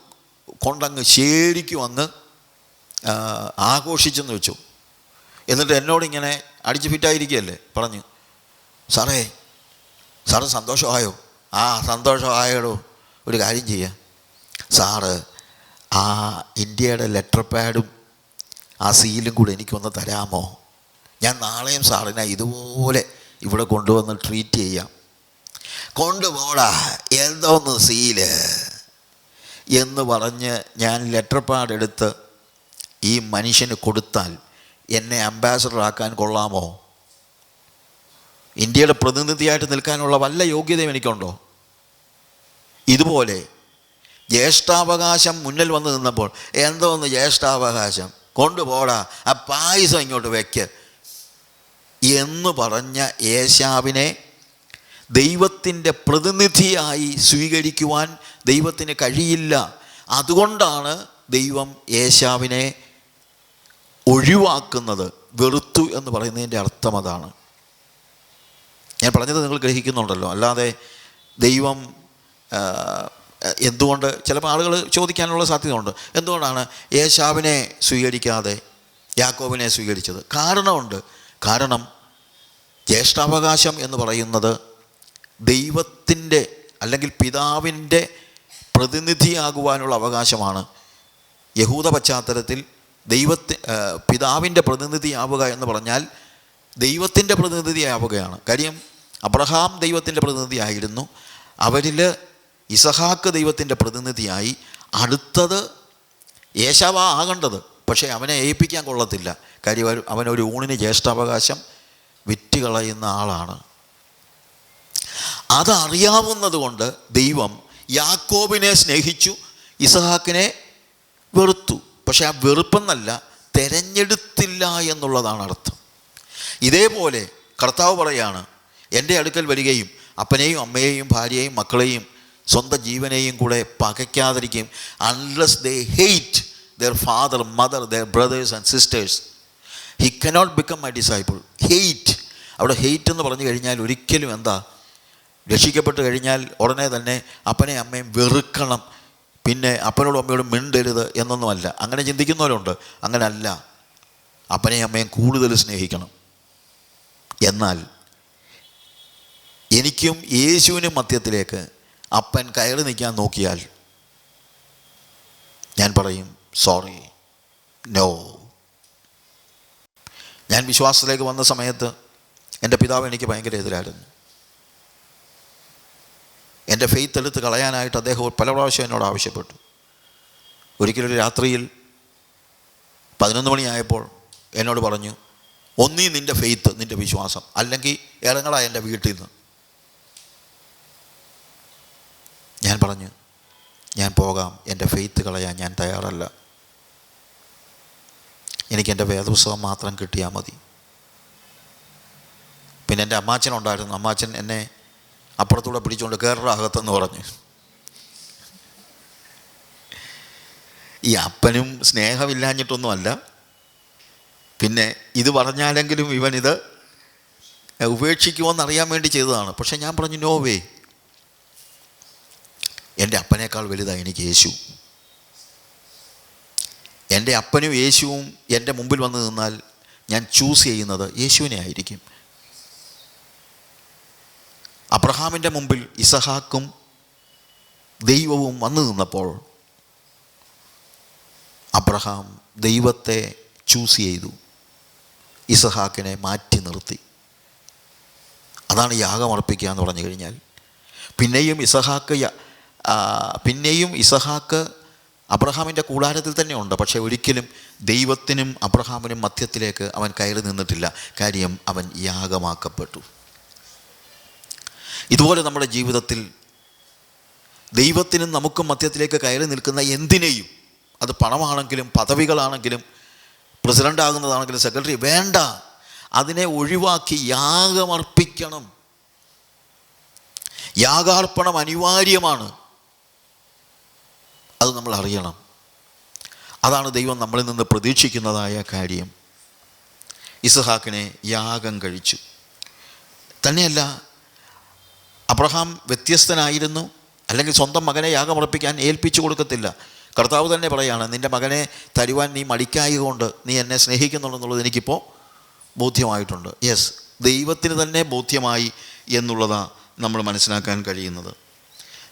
കൊണ്ടങ്ങ് ശരിക്കും ആഘോഷിച്ചെന്ന് വെച്ചു. എന്നിട്ട് എന്നോടിങ്ങനെ അടിച്ച് ഫിറ്റായിരിക്കുകയല്ലേ, പറഞ്ഞു, സാറേ സന്തോഷമായോ? ആ സന്തോഷമായോടോ. ഒരു കാര്യം ചെയ്യുക, സാറ് ആ ഇന്ത്യയുടെ ലെറ്റർ പാഡും ആ സീലും കൂടെ എനിക്കൊന്ന് തരാമോ? ഞാൻ നാളെയും സാറിനെ ഇതുപോലെ ഇവിടെ കൊണ്ടുവന്ന് ട്രീറ്റ് ചെയ്യാം. കൊണ്ടുപോടാ, എന്തോന്ന് സീല് എന്ന് പറഞ്ഞ് ഞാൻ ലെറ്റർ പാഡ് എടുത്ത് ഈ മനുഷ്യന് കൊടുത്താൽ എന്നെ അംബാസഡർ ആക്കാൻ കൊള്ളാമോ? ഇന്ത്യയുടെ പ്രതിനിധിയായിട്ട് നിൽക്കാനുള്ള വല്ല യോഗ്യതയും എനിക്കുണ്ടോ? ഇതുപോലെ ജ്യേഷ്ഠാവകാശം മുന്നിൽ വന്ന് നിന്നപ്പോൾ, എന്തോന്ന് ജ്യേഷ്ഠാവകാശം, കൊണ്ടുപോടാ, ആ പായസം ഇങ്ങോട്ട് വയ്ക്ക് എന്ന് പറഞ്ഞ ഏശാവിനെ ദൈവത്തിൻ്റെ പ്രതിനിധിയായി സ്വീകരിക്കുവാൻ ദൈവത്തിന് കഴിയില്ല. അതുകൊണ്ടാണ് ദൈവം ഏശാവിനെ ഒഴിവാക്കുന്നത്. വെറുത്തു എന്ന് പറയുന്നതിൻ്റെ അർത്ഥം അതാണ്. ഞാൻ പറഞ്ഞത് നിങ്ങൾ ഗ്രഹിക്കുന്നുണ്ടല്ലോ. അല്ലാതെ ദൈവം എന്തുകൊണ്ട്, ചിലപ്പോൾ ആളുകൾ ചോദിക്കാനുള്ള സാധ്യതയുണ്ട്, എന്തുകൊണ്ടാണ് ഏശാവിനെ സ്വീകരിക്കാതെ യാക്കോബിനെ സ്വീകരിച്ചത്? കാരണമുണ്ട്. കാരണം ജ്യേഷ്ഠാവകാശം എന്ന് പറയുന്നത് ദൈവത്തിൻ്റെ അല്ലെങ്കിൽ പിതാവിൻ്റെ പ്രതിനിധിയാകുവാനുള്ള അവകാശമാണ്. യഹൂദ പശ്ചാത്തലത്തിൽ പിതാവിൻ്റെ പ്രതിനിധിയാവുക എന്ന് പറഞ്ഞാൽ ദൈവത്തിൻ്റെ പ്രതിനിധിയാവുകയാണ്. കാര്യം അബ്രഹാം ദൈവത്തിൻ്റെ പ്രതിനിധിയായിരുന്നു, അവരിൽ ഇസഹാക്ക് ദൈവത്തിൻ്റെ പ്രതിനിധിയായി. അടുത്തത് ഏശാവാ ആകേണ്ടത്, പക്ഷേ അവനെ ഏൽപ്പിക്കാൻ കൊള്ളത്തില്ല. കാര്യം അവനൊരു ഊണിന് ജ്യേഷ്ഠാവകാശം വിറ്റുകളയുന്ന ആളാണ്. അതറിയാവുന്നത് കൊണ്ട് ദൈവം യാക്കോബിനെ സ്നേഹിച്ചു, ഇസഹാക്കിനെ വെറുത്തു. പക്ഷെ ആ വെറുപ്പെന്നല്ല, തിരഞ്ഞെടുത്തില്ല എന്നുള്ളതാണ് അർത്ഥം. ഇതേപോലെ കർത്താവ് പറയാണ്, എൻ്റെ അടുക്കൽ വരികയും അപ്പനെയും അമ്മയെയും ഭാര്യയെയും മക്കളെയും സ്വന്തം ജീവനെയും കൂടെ പകയ്ക്കാതിരിക്കും. Unless they hate their father, mother, their brothers and sisters, he cannot become my disciple. Hate, അവിടെ ഹെയ്റ്റ് എന്ന് പറഞ്ഞു കഴിഞ്ഞാൽ ഒരിക്കലും എന്താ, രക്ഷിക്കപ്പെട്ട് കഴിഞ്ഞാൽ ഉടനെ തന്നെ അപ്പനെ അമ്മയും വെറുക്കണം, പിന്നെ അപ്പനോടും അമ്മയോടും മിണ്ടരുത് എന്നൊന്നുമല്ല. അങ്ങനെ ചിന്തിക്കുന്നവരുണ്ട്. അങ്ങനല്ല, അപ്പനെയും അമ്മയും കൂടുതൽ സ്നേഹിക്കണം. എന്നാൽ എനിക്കും യേശുവിനും മധ്യത്തിലേക്ക് അപ്പൻ കയറി നിൽക്കാൻ നോക്കിയാൽ ഞാൻ പറയും, സോറി, നോ. ഞാൻ വിശ്വാസത്തിലേക്ക് വന്ന സമയത്ത് എൻ്റെ പിതാവ് എനിക്ക് ഭയങ്കര എതിരായിരുന്നു. എൻ്റെ ഫെയ്ത്ത് എടുത്ത് കളയാനായിട്ട് അദ്ദേഹം പല പ്രാവശ്യം എന്നോട് ആവശ്യപ്പെട്ടു. ഒരിക്കലൊരു രാത്രിയിൽ 11 മണിയായപ്പോൾ എന്നോട് പറഞ്ഞു, ഒന്നീ നിൻ്റെ ഫെയ്ത്ത്, നിൻ്റെ വിശ്വാസം, അല്ലെങ്കിൽ ഇറങ്ങടാ എൻ്റെ വീട്ടിൽ നിന്ന്. ഞാൻ പറഞ്ഞു, ഞാൻ പോകാം, എൻ്റെ ഫെയ്ത്ത് കളയാൻ ഞാൻ തയ്യാറല്ല. എനിക്കെൻ്റെ വേദപുസ്തകം മാത്രം കിട്ടിയാൽ മതി. പിന്നെ എൻ്റെ അമ്മാച്ചനുണ്ടായിരുന്നു. അമ്മാച്ചൻ എന്നെ അപ്പുറത്തൂടെ പിടിച്ചുകൊണ്ട് കയറുക അകത്തെന്ന് പറഞ്ഞു. ഈ അപ്പനും സ്നേഹമില്ലാഞ്ഞിട്ടൊന്നുമല്ല, പിന്നെ ഇത് പറഞ്ഞാലെങ്കിലും ഇവനിത് ഉപേക്ഷിക്കുമോയെന്നറിയാൻ വേണ്ടി ചെയ്തതാണ്. പക്ഷെ ഞാൻ പറഞ്ഞു, നോ വേ, എൻ്റെ അപ്പനേക്കാൾ വലുതാണ് എനിക്ക് യേശു. എൻ്റെ അപ്പനും യേശുവും എൻ്റെ മുമ്പിൽ വന്ന് നിന്നാൽ ഞാൻ ചൂസ് ചെയ്യുന്നത് യേശുവിനെ ആയിരിക്കും. അബ്രഹാമിൻ്റെ മുമ്പിൽ ഇസഹാക്കും ദൈവവും വന്നു നിന്നപ്പോൾ അബ്രഹാം ദൈവത്തെ ചൂസ് ചെയ്തു, ഇസഹാക്കിനെ മാറ്റി നിർത്തി. അതാണ് യാഗമർപ്പിക്കുക എന്ന് പറഞ്ഞു കഴിഞ്ഞാൽ. പിന്നെയും ഇസഹാക്ക് അബ്രഹാമിൻ്റെ കൂടാരത്തിൽ തന്നെ ഉണ്ട്. പക്ഷേ ഒരിക്കലും ദൈവത്തിനും അബ്രഹാമിനും മധ്യത്തിലേക്ക് അവൻ കയറി നിന്നിട്ടില്ല. കാര്യം അവൻ യാഗമാക്കപ്പെട്ടു. ഇതുപോലെ നമ്മുടെ ജീവിതത്തിൽ ദൈവത്തിനും നമുക്കും മധ്യത്തിലേക്ക് കയറി നിൽക്കുന്ന എന്തിനേയും, അത് പണമാണെങ്കിലും പദവികളാണെങ്കിലും പ്രസിഡൻ്റ് ആകുന്നതാണെങ്കിലും സെക്രട്ടറി, വേണ്ട, അതിനെ ഒഴിവാക്കി യാഗമർപ്പിക്കണം. യാഗാർപ്പണം അനിവാര്യമാണ്. അത് നമ്മൾ അറിയണം. അതാണ് ദൈവം നമ്മളിൽ നിന്ന് പ്രതീക്ഷിക്കുന്നതായ കാര്യം. ഇസഹാക്കിനെ യാഗം കഴിച്ചു. തന്നെയല്ല, അബ്രഹാം വ്യത്യസ്തനായിരുന്നു. അല്ലെങ്കിൽ സ്വന്തം മകനെ യാഗമർപ്പിക്കാൻ ഏൽപ്പിച്ചു കൊടുക്കത്തില്ല. കർത്താവ് തന്നെ പറയാണ്, നിൻ്റെ മകനെ തരുവാൻ നീ മടിക്കായതുകൊണ്ട് നീ എന്നെ സ്നേഹിക്കുന്നുണ്ടെന്നുള്ളത് എനിക്കിപ്പോൾ ബോധ്യമായിട്ടുണ്ട്. യെസ്, ദൈവത്തിന് തന്നെ ബോധ്യമായി എന്നുള്ളതാണ് നമ്മൾ മനസ്സിലാക്കാൻ കഴിയുന്നത്.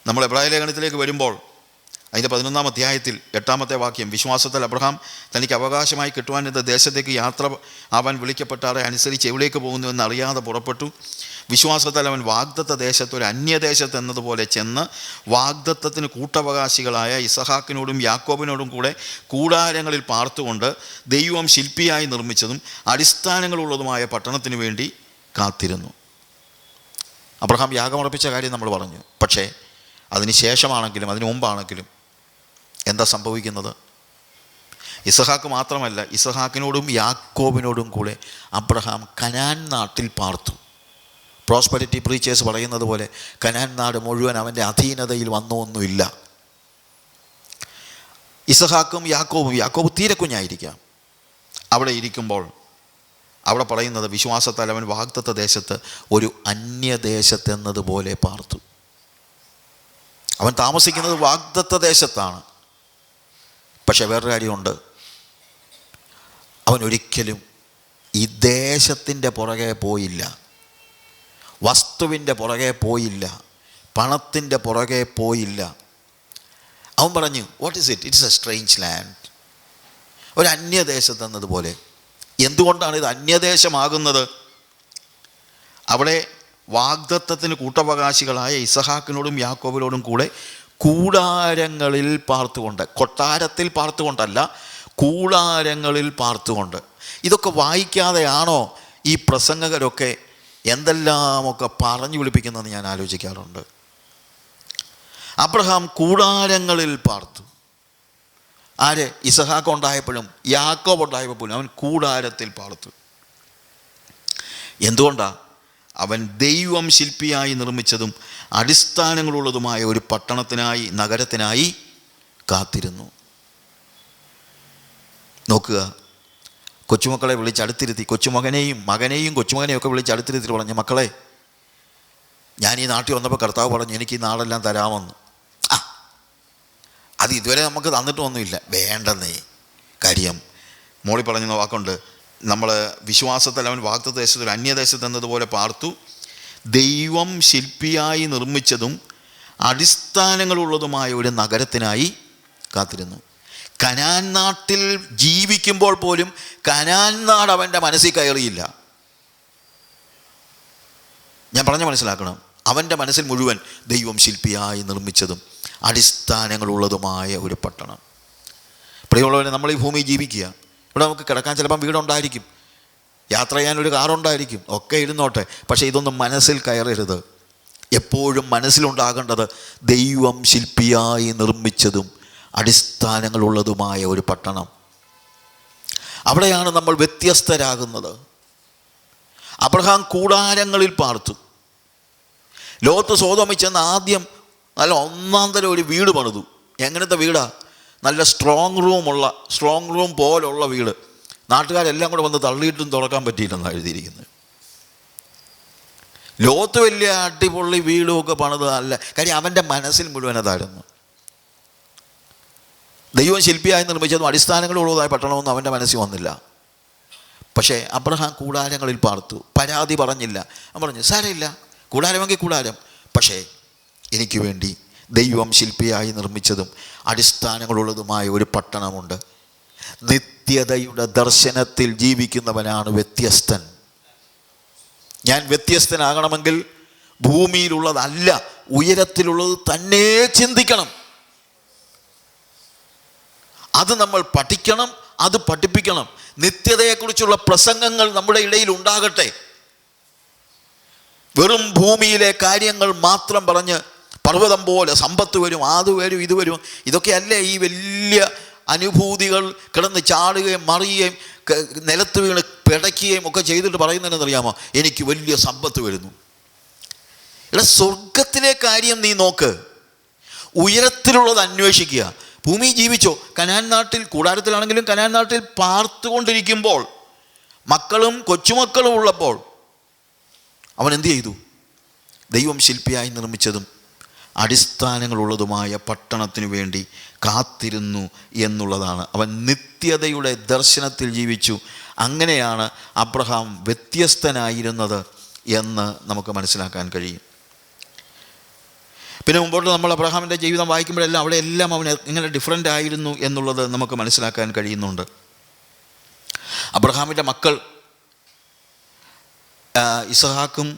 നമ്മൾ എബ്രായ ലേഖനത്തിലേക്ക് വരുമ്പോൾ അതിൻ്റെ 11-ാം അധ്യായത്തിൽ 8-ാമത്തെ വാക്യം, വിശ്വാസത്തിൽ അബ്രഹാം തനിക്ക് അവകാശമായി കിട്ടുവാനെന്ന ദേശത്തേക്ക് യാത്ര ആവാൻ വിളിക്കപ്പെട്ടാറെ അനുസരിച്ച് എവിടേക്ക് പോകുന്നുവെന്ന് അറിയാതെ പുറപ്പെട്ടു. വിശ്വാസത്താൽ അവൻ വാഗ്ദത്ത ദേശത്ത് ഒരു അന്യദേശത്ത് എന്നതുപോലെ ചെന്ന് വാഗ്ദത്തത്തിന് കൂട്ടവകാശികളായ ഇസഹാക്കിനോടും യാക്കോബിനോടും കൂടെ കൂടാരങ്ങളിൽ പാർത്തുകൊണ്ട് ദൈവം ശില്പിയായി നിർമ്മിച്ചതും അടിസ്ഥാനങ്ങളുള്ളതുമായ പട്ടണത്തിന് വേണ്ടി കാത്തിരുന്നു. അബ്രഹാം യാഗമർപ്പിച്ച കാര്യം നമ്മൾ പറഞ്ഞു. പക്ഷേ അതിന് ശേഷമാണെങ്കിലും അതിന് മുമ്പാണെങ്കിലും എന്താ സംഭവിക്കുന്നത്? ഇസഹാക്ക് മാത്രമല്ല, ഇസഹാക്കിനോടും യാക്കോബിനോടും കൂടെ അബ്രഹാം കനാൻ നാട്ടിൽ പാർത്തു. പ്രോസ്പെരിറ്റി പ്രീച്ചേഴ്സ് പറയുന്നത് പോലെ കനാൻ നാട് മുഴുവൻ അവൻ്റെ അധീനതയിൽ വന്നൊന്നുമില്ല. ഇസഹാക്കും യാക്കോബ് തീരെ കുഞ്ഞായിരിക്കാം. അവിടെ ഇരിക്കുമ്പോൾ അവിടെ പറയുന്നത്, വിശ്വാസത്താൽ അവൻ വാഗ്ദത്ത ദേശത്ത് ഒരു അന്യദേശത്തെന്നതുപോലെ പാർത്തു. അവൻ താമസിക്കുന്നത് വാഗ്ദത്ത ദേശത്താണ്. പക്ഷെ വേറൊരു കാര്യമുണ്ട്, അവൻ ഒരിക്കലും ഈ ദേശത്തിൻ്റെ പുറകെ പോയില്ല, വസ്തുവിൻ്റെ പുറകെ പോയില്ല, പണത്തിൻ്റെ പുറകെ പോയില്ല. അവൻ പറഞ്ഞു, what is it? It's A strange land. ഒരു അന്യദേശത്തെന്നതുപോലെ. എന്തുകൊണ്ടാണ് ഇത് അന്യദേശമാകുന്നത്? അവിടെ വാഗ്ദത്തത്തിന് കൂട്ടവകാശികളായ ഇസഹാക്കിനോടും യാക്കോബിനോടും കൂടെ കൂടാരങ്ങളിൽ പാർത്തുകൊണ്ട്, കൊട്ടാരത്തിൽ പാർത്തുകൊണ്ടല്ല, കൂടാരങ്ങളിൽ പാർത്തുകൊണ്ട്. ഇതൊക്കെ വായിക്കാതെയാണോ ഈ പ്രസംഗകരൊക്കെ എന്തെല്ലാമൊക്കെ പറഞ്ഞു വിളിപ്പിക്കുന്നതെന്ന് ഞാൻ ആലോചിക്കാറുണ്ട്. അബ്രഹാം കൂടാരങ്ങളിൽ പാർത്തു. ആര്? ഇസഹാക്ക് ഉണ്ടായപ്പോഴും യാക്കോബ് ഉണ്ടായപ്പോഴും അവൻ കൂടാരത്തിൽ പാർത്തു. എന്തുകൊണ്ടാണ്? അവൻ ദൈവം ശില്പിയായി നിർമ്മിച്ചതും അടിസ്ഥാനങ്ങളുള്ളതുമായ ഒരു പട്ടണത്തിനായി, നഗരത്തിനായി കാത്തിരുന്നു. നോക്കുക, കൊച്ചുമക്കളെ വിളിച്ചടുത്തിരുത്തി, മകനെയും കൊച്ചുമകനെയും ഒക്കെ വിളിച്ചടുത്തിരുത്തി പറഞ്ഞു, മക്കളെ, ഞാൻ ഈ നാട്ടിൽ വന്നപ്പോൾ കർത്താവ് പറഞ്ഞു എനിക്ക് ഈ നാടെല്ലാം തരാമെന്ന്. അത് ഇതുവരെ നമുക്ക് തന്നിട്ടൊന്നുമില്ല. വേണ്ടെന്നേ. കാര്യം മോളി പറഞ്ഞ വാക്കുണ്ട്, നമ്മൾ വിശ്വാസത്തിൽ അവൻ വാഗ്ദത്ത ദേശത്ത് ഒരു അന്യദേശത്ത് എന്നതുപോലെ പാർത്തു, ദൈവം ശില്പിയായി നിർമ്മിച്ചതും അടിസ്ഥാനങ്ങളുള്ളതുമായ ഒരു നഗരത്തിനായി കാത്തിരുന്നു. കനാൻ നാട്ടിൽ ജീവിക്കുമ്പോൾ പോലും കനാൻ നാട് അവൻ്റെ മനസ്സിൽ കയറിയില്ല. ഞാൻ പറഞ്ഞ മനസ്സിലാക്കണം. അവൻ്റെ മനസ്സിൽ മുഴുവൻ ദൈവം ശില്പിയായി നിർമ്മിച്ചതും അടിസ്ഥാനങ്ങളുള്ളതുമായ ഒരു പട്ടണം. പ്രിയമുള്ളവരെ, നമ്മൾ ഈ ഭൂമിയിൽ ജീവിക്കുക. ഇവിടെ നമുക്ക് കിടക്കാൻ ചിലപ്പം വീടുണ്ടായിരിക്കും, യാത്ര ചെയ്യാനൊരു കാറുണ്ടായിരിക്കും, ഒക്കെ ഇരുന്നോട്ടെ. പക്ഷേ ഇതൊന്നും മനസ്സിൽ കയറരുത്. എപ്പോഴും മനസ്സിലുണ്ടാകേണ്ടത് ദൈവം ശില്പിയായി നിർമ്മിച്ചതും അടിസ്ഥാനങ്ങളുള്ളതുമായ ഒരു പട്ടണം. അവിടെയാണ് നമ്മൾ വ്യത്യസ്തരാകുന്നത്. അബ്രഹാം കൂടാരങ്ങളിൽ പാർത്തു. ലോത്ത് സോദോമിൽ ചെന്ന് ആദ്യം നല്ല ഒന്നാം തരം ഒരു വീട് പണിതു. എങ്ങനത്തെ വീടാ? നല്ല സ്ട്രോങ് റൂം പോലുള്ള വീട്. നാട്ടുകാരെല്ലാം കൂടെ വന്ന് തള്ളിയിട്ടും തുറക്കാൻ പറ്റിയില്ലെന്നാണ് എഴുതിയിരിക്കുന്നത്. ലോത്ത് വലിയ അടിപൊളി വീടുമൊക്കെ പണിതല്ല. കാര്യം അവൻ്റെ മനസ്സിൽ മുഴുവൻ അതായിരുന്നു. ദൈവം ശില്പിയായി നിർമ്മിച്ചതും അടിസ്ഥാനങ്ങളുള്ളതായ പട്ടണമെന്നും അവൻ്റെ മനസ്സിൽ വന്നില്ല. പക്ഷേ അബ്രഹാം കൂടാരങ്ങളിൽ പാർത്തു. പരാതി പറഞ്ഞില്ല. അവൻ പറഞ്ഞു, സാരമില്ല, കൂടാരമെങ്കിൽ കൂടാരം, പക്ഷേ എനിക്ക് വേണ്ടി ദൈവം ശില്പിയായി നിർമ്മിച്ചതും അടിസ്ഥാനങ്ങളുള്ളതുമായ ഒരു പട്ടണമുണ്ട്. നിത്യതയുടെ ദർശനത്തിൽ ജീവിക്കുന്നവനാണ് വ്യത്യസ്തൻ. ഞാൻ വ്യത്യസ്തനാകണമെങ്കിൽ ഭൂമിയിലുള്ളതല്ല, ഉയരത്തിലുള്ളത് തന്നെ ചിന്തിക്കണം. അത് നമ്മൾ പഠിക്കണം, അത് പഠിപ്പിക്കണം. നിത്യതയെക്കുറിച്ചുള്ള പ്രസംഗങ്ങൾ നമ്മുടെ ഇടയിൽ ഉണ്ടാകട്ടെ. വെറും ഭൂമിയിലെ കാര്യങ്ങൾ മാത്രം പറഞ്ഞ് പർവ്വതം പോലെ സമ്പത്ത് വരും, അത് വരും, ഇത് വരും, ഇതൊക്കെയല്ലേ ഈ വലിയ അനുഭൂതികൾ കിടന്ന് ചാടുകയും മറിയുകയും നിലത്ത് വീണ് പിടയ്ക്കുകയും ഒക്കെ ചെയ്തിട്ട് പറയുന്നതെന്നറിയാമോ? എനിക്ക് വലിയ സമ്പത്ത് വരുന്നു. ഇവിടെ സ്വർഗത്തിലെ കാര്യം നീ നോക്ക്, ഉയരത്തിലുള്ളത് അന്വേഷിക്കുക. ഭൂമി ജീവിച്ചോ? കനാൻ നാട്ടിൽ, കൂടാരത്തിലാണെങ്കിലും കനാൻ നാട്ടിൽ പാർത്തുകൊണ്ടിരിക്കുമ്പോൾ, മക്കളും കൊച്ചുമക്കളും ഉള്ളപ്പോൾ അവൻ എന്തു ചെയ്തു? ദൈവം ശില്പിയായി നിർമ്മിച്ചതും അടിസ്ഥാനങ്ങളുള്ളതുമായ പട്ടണത്തിനു വേണ്ടി കാത്തിരുന്നു എന്നുള്ളതാണ്. അവൻ നിത്യതയുടെ ദർശനത്തിൽ ജീവിച്ചു. അങ്ങനെയാണ് അബ്രഹാം വ്യത്യസ്തനായിരുന്നത് എന്ന് നമുക്ക് മനസ്സിലാക്കാൻ കഴിയും. പിന്നെ മുമ്പോട്ട് നമ്മൾ അബ്രഹാമിൻ്റെ ജീവിതം വായിക്കുമ്പോഴെല്ലാം അവിടെയെല്ലാം അവൻ എങ്ങനെ ഡിഫറൻ്റ് ആയിരുന്നു എന്നുള്ളത് നമുക്ക് മനസ്സിലാക്കാൻ കഴിയുന്നുണ്ട്. അബ്രഹാമിൻ്റെ മക്കൾ ഇസഹാക്കും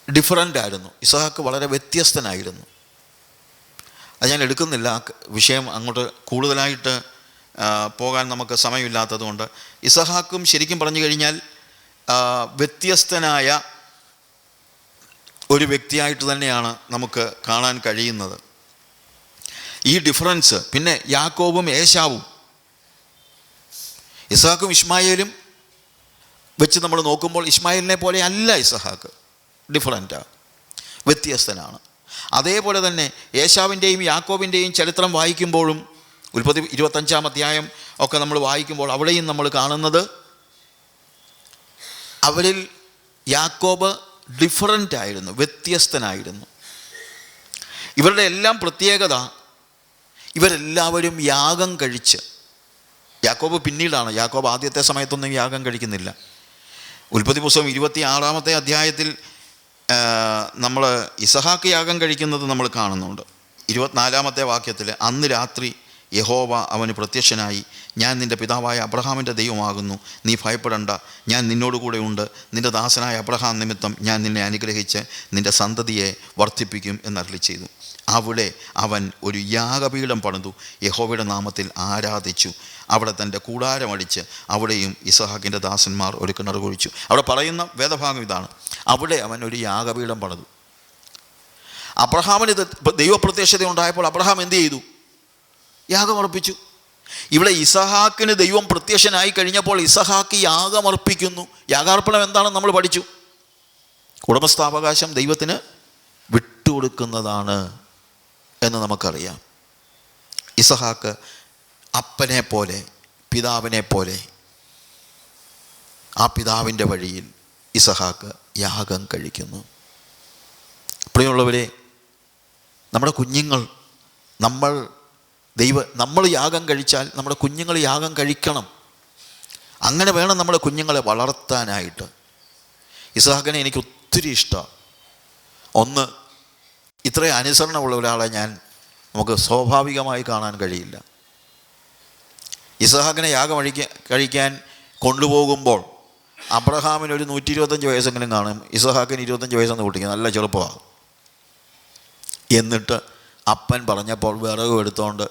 ഡിഫറൻ്റ് ആയിരുന്നു. ഇസഹാക്ക് വളരെ വ്യത്യസ്തനായിരുന്നു. അത് ഞാൻ എടുക്കുന്നില്ല, വിഷയം അങ്ങോട്ട് കൂടുതലായിട്ട് പോകാൻ നമുക്ക് സമയമില്ലാത്തതുകൊണ്ട്. ഇസഹാക്കും ശരിക്കും പറഞ്ഞു കഴിഞ്ഞാൽ വ്യത്യസ്തനായ ഒരു വ്യക്തിയായിട്ട് തന്നെയാണ് നമുക്ക് കാണാൻ കഴിയുന്നത്. ഈ ഡിഫറൻസ് പിന്നെ യാക്കോബും ഏശാവും, ഇസഹാക്കും ഇസ്മായേലും വെച്ച് നമ്മൾ നോക്കുമ്പോൾ ഇസ്മായേലിനെ പോലെ അല്ല ഇസഹാക്ക്. ഡിഫറൻറ്റാണ്, വ്യത്യസ്തനാണ്. അതേപോലെ തന്നെ ഏശാവിൻ്റെയും യാക്കോബിൻ്റെയും ചരിത്രം വായിക്കുമ്പോഴും, ഉൽപ്പത്തി 25-ാം അധ്യായം ഒക്കെ നമ്മൾ വായിക്കുമ്പോൾ അവിടെയും നമ്മൾ കാണുന്നത് അവരിൽ യാക്കോബ് ഡിഫറൻ്റ് ആയിരുന്നു, വ്യത്യസ്തനായിരുന്നു. ഇവരുടെ എല്ലാം പ്രത്യേകത, ഇവരെല്ലാവരും യാഗം കഴിച്ച്. യാക്കോബ് പിന്നീടാണ്, യാക്കോബ് ആദ്യത്തെ സമയത്തൊന്നും യാഗം കഴിക്കുന്നില്ല. ഉൽപ്പത്തി പുസ്തകം 26-ാമത്തെ അധ്യായത്തിൽ നമ്മൾ ഇസഹാക്ക് യാഗം കഴിക്കുന്നത് നമ്മൾ കാണുന്നുണ്ട്. 24-ാമത്തെ വാക്യത്തിൽ, അന്ന് രാത്രി യഹോവ അവന് പ്രത്യക്ഷനായി, ഞാൻ നിൻ്റെ പിതാവായ അബ്രഹാമിൻ്റെ ദൈവമാകുന്നു, നീ ഭയപ്പെടേണ്ട, ഞാൻ നിന്നോടുകൂടെ ഉണ്ട്, നിൻ്റെ ദാസനായ അബ്രഹാം നിമിത്തം ഞാൻ നിന്നെ അനുഗ്രഹിച്ച് നിൻ്റെ സന്തതിയെ വർദ്ധിപ്പിക്കും എന്നരുളി ചെയ്തു. അവിടെ അവൻ ഒരു യാഗപീഠം പണിതു, യഹോവയുടെ നാമത്തിൽ ആരാധിച്ചു. അവിടെ തൻ്റെ കൂടാരമടിച്ച് അവിടെയും ഇസഹാക്കിൻ്റെ ദാസന്മാർ ഒരു കിണർ കുഴിച്ചു. അവിടെ പറയുന്ന വേദഭാഗം ഇതാണ്, അവിടെ അവൻ ഒരു യാഗപീഠം പണിതു. അബ്രഹാമിന് ദൈവപ്രത്യക്ഷത ഉണ്ടായപ്പോൾ അബ്രഹാം എന്ത് ചെയ്തു? യാഗമർപ്പിച്ചു. ഇവിടെ ഇസഹാക്കിന് ദൈവം പ്രത്യക്ഷനായി കഴിഞ്ഞപ്പോൾ ഇസഹാക്ക് യാഗമർപ്പിക്കുന്നു. യാഗാർപ്പണം എന്താണെന്ന് നമ്മൾ പഠിച്ചു. ഉടമസ്ഥാവകാശം ദൈവത്തിന് വിട്ടുകൊടുക്കുന്നതാണ് എന്ന് നമുക്കറിയാം. ഇസഹാക്ക് അപ്പനെ പോലെ, പിതാവിനെ പോലെ, ആ പിതാവിൻ്റെ വഴിയിൽ ഇസഹാക്ക് യാഗം കഴിക്കുന്നു. പ്രിയമുള്ളവരെ, നമ്മുടെ കുഞ്ഞുങ്ങൾ, നമ്മൾ യാഗം കഴിച്ചാൽ നമ്മുടെ കുഞ്ഞുങ്ങൾ യാഗം കഴിക്കണം. അങ്ങനെ വേണം നമ്മുടെ കുഞ്ഞുങ്ങളെ വളർത്താനായിട്ട്. ഇസഹാക്കിനെ എനിക്ക് ഒത്തിരി ഇഷ്ടമാണ്. ഒന്ന്, ഇത്രയും അനുസരണമുള്ള ഒരാളെ നമുക്ക് സ്വാഭാവികമായി കാണാൻ കഴിയില്ല. ഇസഹാക്കിനെ യാഗം കഴിക്കാൻ കൊണ്ടുപോകുമ്പോൾ അബ്രഹാമിന് ഒരു 125 വയസ്സെങ്കിലും കാണും, ഇസഹാക്കിന് 25 വയസ്സെന്ന് കൂട്ടിക്കുക, നല്ല ചെറുപ്പമാണ്. എന്നിട്ട് അപ്പൻ പറഞ്ഞപ്പോൾ വിറക് എടുത്തുകൊണ്ട്